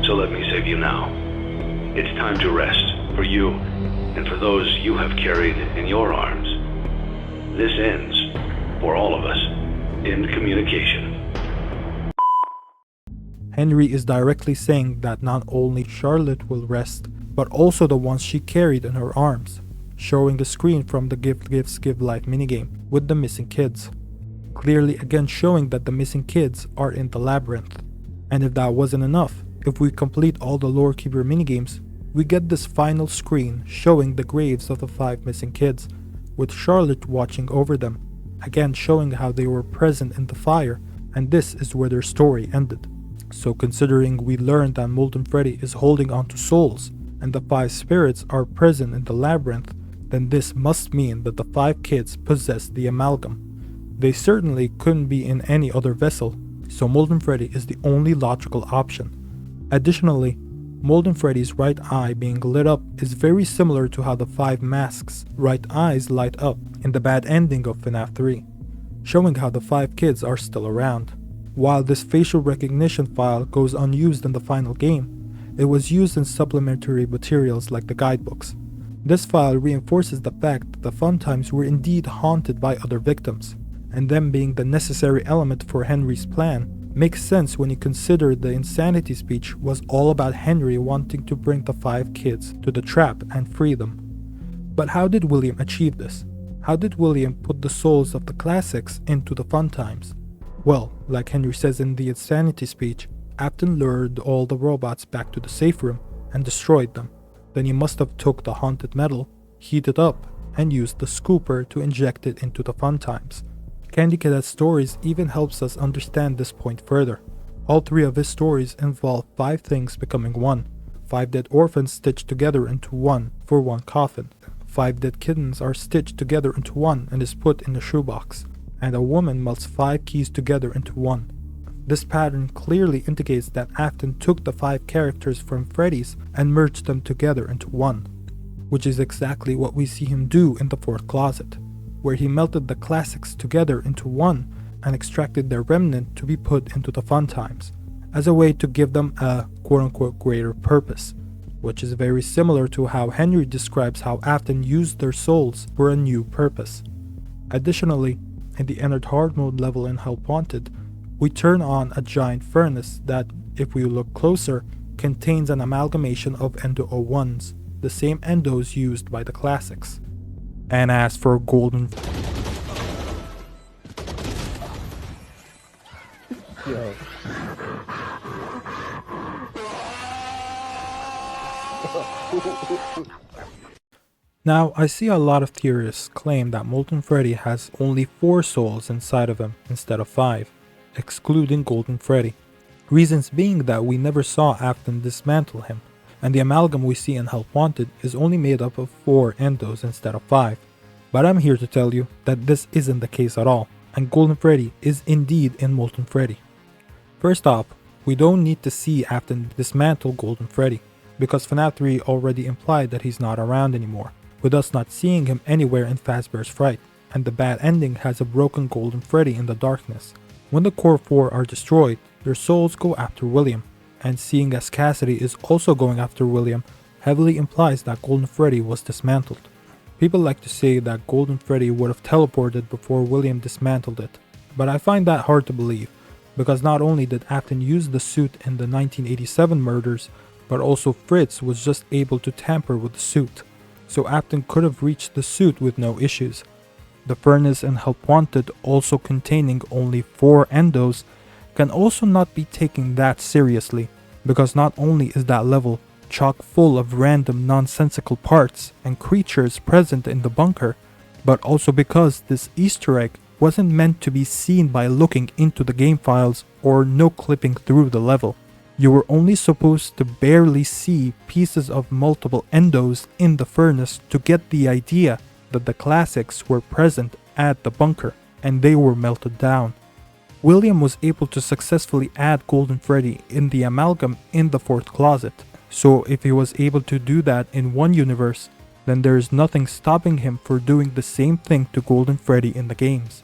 so let me save you now. It's time to rest, for you, and for those you have carried in your arms. This ends, for all of us, in communication. Henry is directly saying that not only Charlotte will rest, but also the ones she carried in her arms, showing the screen from the Give Gifts Give Life minigame with the missing kids. Clearly again showing that the missing kids are in the labyrinth. And if that wasn't enough, if we complete all the Lore Keeper minigames, we get this final screen showing the graves of the 5 missing kids, with Charlotte watching over them, again showing how they were present in the fire, and this is where their story ended. So considering we learned that Molten Freddy is holding on to souls, and the 5 spirits are present in the labyrinth, then this must mean that the 5 kids possess the amalgam. They certainly couldn't be in any other vessel, so Molten Freddy is the only logical option. Additionally, Molten Freddy's right eye being lit up is very similar to how the 5 masks' right eyes light up in the bad ending of FNaF 3, showing how the 5 kids are still around. While this facial recognition file goes unused in the final game, it was used in supplementary materials like the guidebooks. This file reinforces the fact that the fun times were indeed haunted by other victims, and them being the necessary element for Henry's plan makes sense when you consider the insanity speech was all about Henry wanting to bring the 5 kids to the trap and free them. But how did William achieve this? How did William put the souls of the classics into the fun times? Well, like Henry says in the insanity speech, Afton lured all the robots back to the safe room and destroyed them. Then he must have took the haunted metal, heated up, and used the scooper to inject it into the fun times. Candy Cadet's stories even helps us understand this point further. All 3 of his stories involve 5 things becoming one. 5 dead orphans stitched together into one for one coffin. 5 dead kittens are stitched together into one and is put in a shoebox. And a woman melts 5 keys together into one. This pattern clearly indicates that Afton took the 5 characters from Freddy's and merged them together into one, which is exactly what we see him do in the 4th closet, where he melted the classics together into one and extracted their remnant to be put into the fun times, as a way to give them a quote-unquote greater purpose, which is very similar to how Henry describes how Afton used their souls for a new purpose. Additionally, in the Entered Hard Mode level in Help Wanted, we turn on a giant furnace that, if we look closer, contains an amalgamation of Endo-01s, the same endos used by the classics. And as for golden... Yo. Now, I see a lot of theorists claim that Molten Freddy has only 4 souls inside of him instead of 5, excluding Golden Freddy. Reasons being that we never saw Afton dismantle him, and the amalgam we see in Help Wanted is only made up of 4 endos instead of 5. But I'm here to tell you that this isn't the case at all, and Golden Freddy is indeed in Molten Freddy. First off, we don't need to see Afton dismantle Golden Freddy, because FNAF 3 already implied that he's not around anymore, with us not seeing him anywhere in Fazbear's Fright, and the bad ending has a broken Golden Freddy in the darkness. When the Core 4 are destroyed, their souls go after William, and seeing as Cassidy is also going after William heavily implies that Golden Freddy was dismantled. People like to say that Golden Freddy would have teleported before William dismantled it, but I find that hard to believe, because not only did Afton use the suit in the 1987 murders, but also Fritz was just able to tamper with the suit, so Afton could have reached the suit with no issues. The furnace in Help Wanted, also containing only 4 endos, can also not be taken that seriously, because not only is that level chock full of random nonsensical parts and creatures present in the bunker, but also because this Easter egg wasn't meant to be seen by looking into the game files or no-clipping through the level. You were only supposed to barely see pieces of multiple endos in the furnace to get the idea that the classics were present at the bunker and they were melted down. William was able to successfully add Golden Freddy in the amalgam in the 4th closet, so if he was able to do that in one universe, then there is nothing stopping him for doing the same thing to Golden Freddy in the games.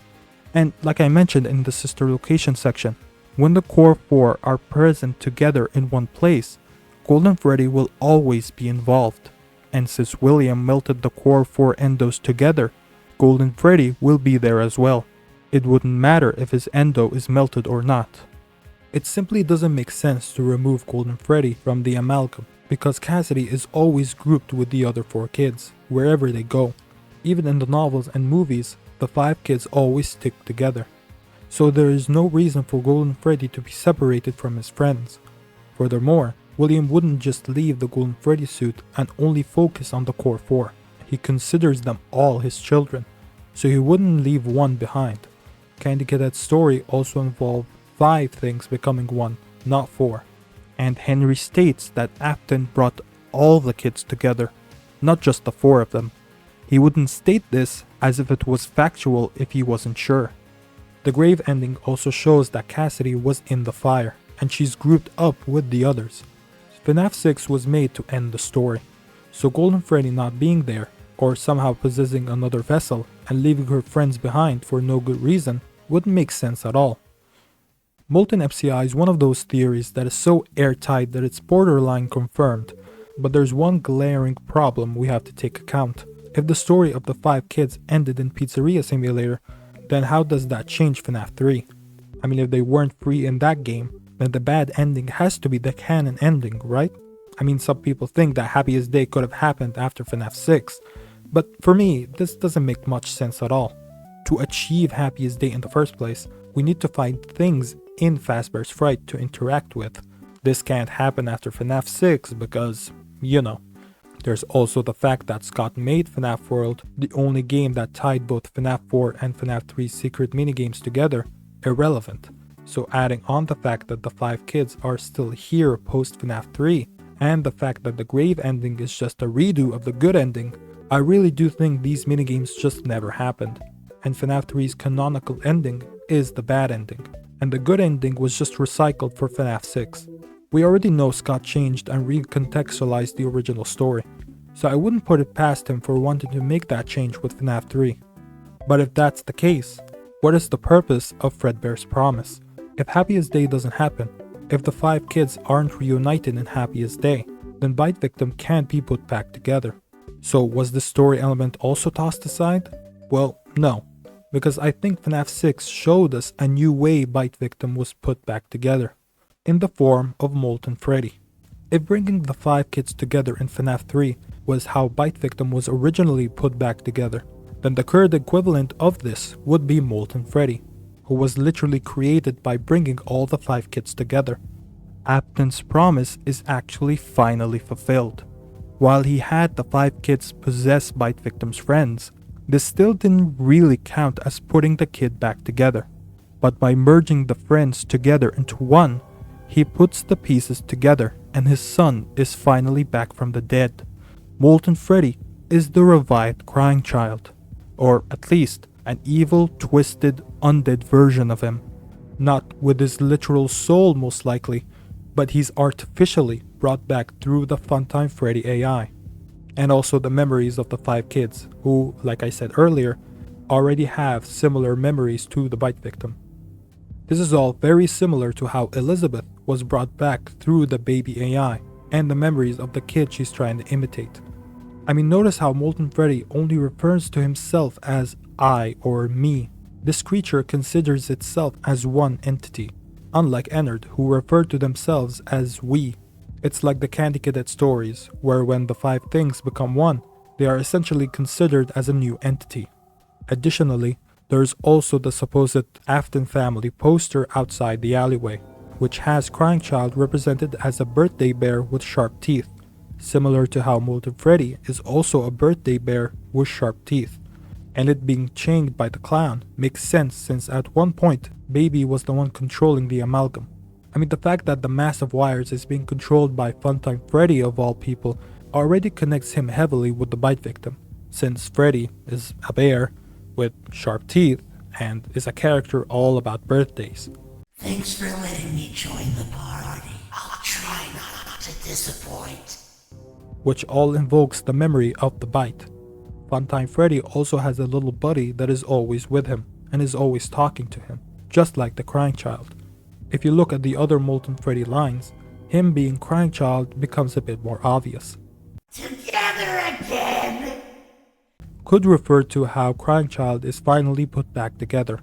And like I mentioned in the sister location section, when the Core 4 are present together in one place, Golden Freddy will always be involved. And since William melted the Core 4 endos together, Golden Freddy will be there as well. It wouldn't matter if his endo is melted or not. It simply doesn't make sense to remove Golden Freddy from the amalgam, because Cassidy is always grouped with the other 4 kids, wherever they go. Even in the novels and movies, the 5 kids always stick together. So there is no reason for Golden Freddy to be separated from his friends. Furthermore, William wouldn't just leave the Golden Freddy suit and only focus on the Core 4. He considers them all his children, so he wouldn't leave one behind. Candy Cadet's story also involved 5 things becoming one, not 4. And Henry states that Afton brought all the kids together, not just the 4 of them. He wouldn't state this as if it was factual if he wasn't sure. The grave ending also shows that Cassidy was in the fire, and she's grouped up with the others. FNAF 6 was made to end the story, so Golden Freddy not being there, or somehow possessing another vessel and leaving her friends behind for no good reason, wouldn't make sense at all. Molten FCI is one of those theories that is so airtight that it's borderline confirmed, but there's one glaring problem we have to take account. If the story of the 5 kids ended in Pizzeria Simulator, then how does that change FNAF 3? I mean, if they weren't free in that game, then the bad ending has to be the canon ending, right? I mean, some people think that Happiest Day could have happened after FNAF 6, but for me, this doesn't make much sense at all. To achieve Happiest Day in the first place, we need to find things in Fazbear's Fright to interact with. This can't happen after FNAF 6 because, you know. There's also the fact that Scott made FNAF World, the only game that tied both FNAF 4 and FNAF 3's secret minigames together, irrelevant. So adding on the fact that the 5 kids are still here post FNAF 3, and the fact that the grave ending is just a redo of the good ending, I really do think these minigames just never happened. And FNAF 3's canonical ending is the bad ending, and the good ending was just recycled for FNAF 6. We already know Scott changed and recontextualized the original story, so I wouldn't put it past him for wanting to make that change with FNAF 3. But if that's the case, what is the purpose of Fredbear's promise? If Happiest Day doesn't happen, if the 5 kids aren't reunited in Happiest Day, then ShatterVictim can't be put back together. So was the story element also tossed aside? Well, no, because I think FNAF 6 showed us a new way ShatterVictim was put back together, in the form of Molten Freddy. If bringing the 5 kids together in FNAF 3 was how ShatterVictim was originally put back together, then the current equivalent of this would be Molten Freddy, who was literally created by bringing all the 5 kids together. Apton's promise is actually finally fulfilled. While he had the 5 kids possess ShatterVictim's friends, this still didn't really count as putting the kid back together. But by merging the friends together into one, he puts the pieces together and his son is finally back from the dead. Molten Freddy is the revived crying child, or at least an evil, twisted, undead version of him. Not with his literal soul most likely, but he's artificially brought back through the Funtime Freddy AI. And also the memories of the 5 kids, who, like I said earlier, already have similar memories to the ShatterVictim. This is all very similar to how Elizabeth was brought back through the baby AI and the memories of the kid she's trying to imitate. I mean, notice how Molten Freddy only refers to himself as I or me. This creature considers itself as one entity, unlike Ennard, who refer to themselves as we. It's like the Candy Cadet stories, where when the 5 things become one, they are essentially considered as a new entity. Additionally, there's also the supposed Afton family poster outside the alleyway, which has Crying Child represented as a birthday bear with sharp teeth, similar to how Molten Freddy is also a birthday bear with sharp teeth. And it being chained by the clown makes sense since at one point, Baby was the one controlling the amalgam. I mean, the fact that the mass of wires is being controlled by Funtime Freddy of all people already connects him heavily with the ShatterVictim, since Freddy is a bear with sharp teeth and is a character all about birthdays. Thanks for letting me join the party. I'll try not to disappoint. Which all invokes the memory of the bite. Funtime Freddy also has a little buddy that is always with him and is always talking to him, just like the Crying Child. If you look at the other Molten Freddy lines, him being Crying Child becomes a bit more obvious. Together again! Could refer to how Crying Child is finally put back together,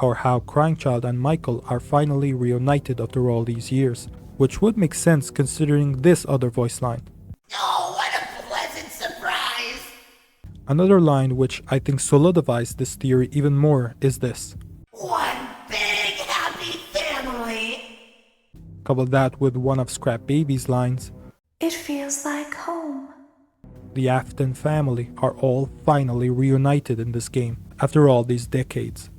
or how Crying Child and Michael are finally reunited after all these years, which would make sense considering this other voice line. Oh, what a pleasant surprise! Another line which I think solidifies this theory even more is this. One big happy family! Couple that with one of Scrap Baby's lines. It feels like home. The Afton family are all finally reunited in this game after all these decades.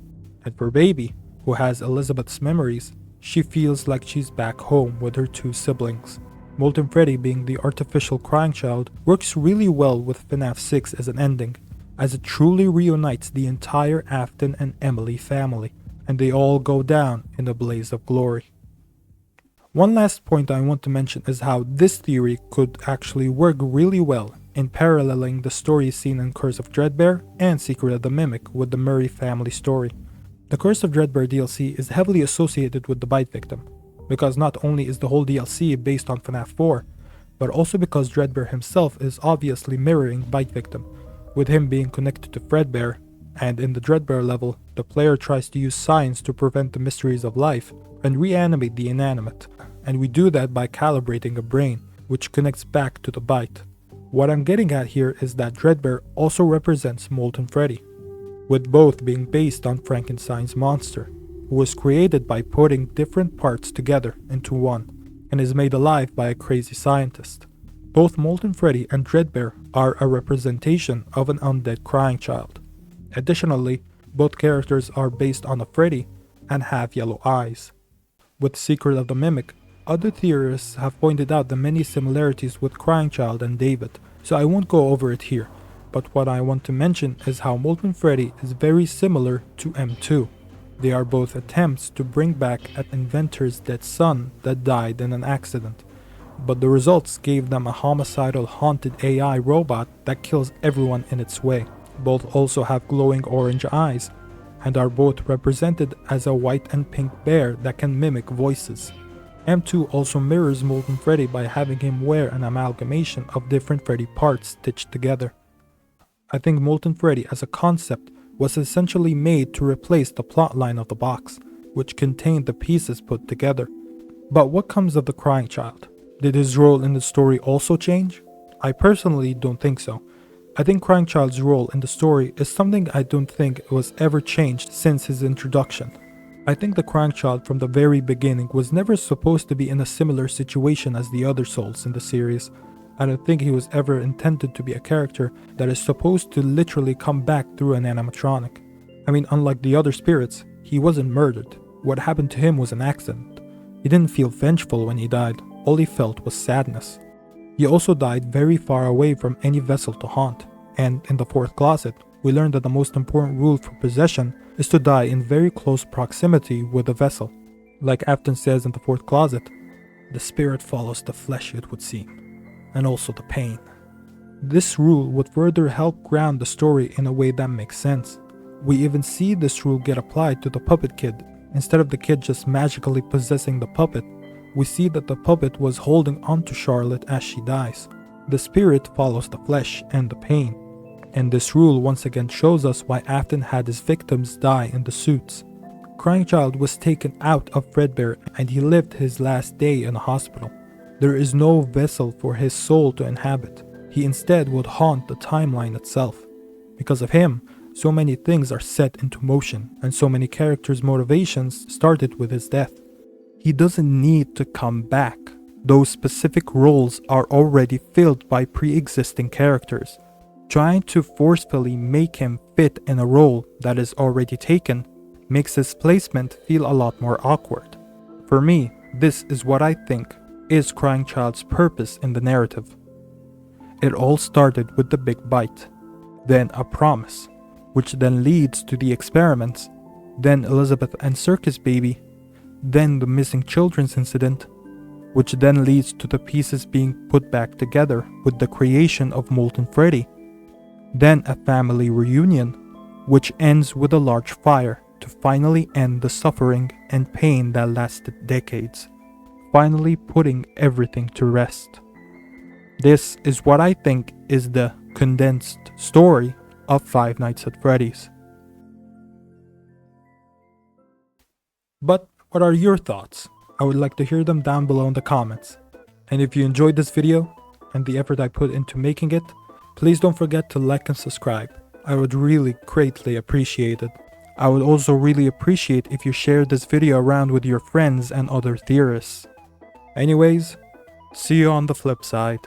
And for Baby, who has Elizabeth's memories, she feels like she's back home with her 2 siblings. Molten Freddy being the artificial Crying Child works really well with FNAF 6 as an ending, as it truly reunites the entire Afton and Emily family, and they all go down in a blaze of glory. One last point I want to mention is how this theory could actually work really well in paralleling the stories seen in Curse of Dreadbear and Secret of the Mimic with the Murray family story. The Curse of Fredbear DLC is heavily associated with the Bite Victim, because not only is the whole DLC based on FNAF 4, but also because Fredbear himself is obviously mirroring Bite Victim, with him being connected to Fredbear, and in the Fredbear level, the player tries to use science to prevent the mysteries of life and reanimate the inanimate, and we do that by calibrating a brain, which connects back to the Bite. What I'm getting at here is that Fredbear also represents Molten Freddy, with both being based on Frankenstein's monster, who was created by putting different parts together into one, and is made alive by a crazy scientist. Both Molten Freddy and Fredbear are a representation of an undead crying child. Additionally, both characters are based on a Freddy and have yellow eyes. With Secret of the Mimic, other theorists have pointed out the many similarities with Crying Child and David, so I won't go over it here, but what I want to mention is how Molten Freddy is very similar to M2. They are both attempts to bring back an inventor's dead son that died in an accident, but the results gave them a homicidal haunted AI robot that kills everyone in its way. Both also have glowing orange eyes, and are both represented as a white and pink bear that can mimic voices. M2 also mirrors Molten Freddy by having him wear an amalgamation of different Freddy parts stitched together. I think Molten Freddy as a concept was essentially made to replace the plotline of the box, which contained the pieces put together. But what comes of the Crying Child? Did his role in the story also change? I personally don't think so. I think Crying Child's role in the story is something I don't think was ever changed since his introduction. I think the Crying Child from the very beginning was never supposed to be in a similar situation as the other souls in the series. I don't think he was ever intended to be a character that is supposed to literally come back through an animatronic. I mean, unlike the other spirits, he wasn't murdered. What happened to him was an accident. He didn't feel vengeful when he died, all he felt was sadness. He also died very far away from any vessel to haunt, and in the fourth closet, we learned that the most important rule for possession is to die in very close proximity with the vessel. Like Afton says in the fourth closet, the spirit follows the flesh, it would seem, and also the pain. This rule would further help ground the story in a way that makes sense. We even see this rule get applied to the puppet kid. Instead of the kid just magically possessing the puppet, we see that the puppet was holding onto Charlotte as she dies. The spirit follows the flesh and the pain. And this rule once again shows us why Afton had his victims die in the suits. Crying Child was taken out of Fredbear and he lived his last day in a hospital. There is no vessel for his soul to inhabit. He instead would haunt the timeline itself. Because of him, so many things are set into motion and so many characters' motivations started with his death. He doesn't need to come back. Those specific roles are already filled by pre-existing characters. Trying to forcefully make him fit in a role that is already taken makes his placement feel a lot more awkward. For me, this is what I think is Crying Child's purpose in the narrative. It all started with the big bite, then a promise, which then leads to the experiments, then Elizabeth and Circus Baby, then the missing children's incident, which then leads to the pieces being put back together with the creation of Molten Freddy. Then a family reunion, which ends with a large fire to finally end the suffering and pain that lasted decades, finally putting everything to rest. This is what I think is the condensed story of Five Nights at Freddy's. But what are your thoughts? I would like to hear them down below in the comments. And if you enjoyed this video and the effort I put into making it, please don't forget to like and subscribe. I would really greatly appreciate it. I would also really appreciate if you shared this video around with your friends and other theorists. Anyways, see you on the flip side.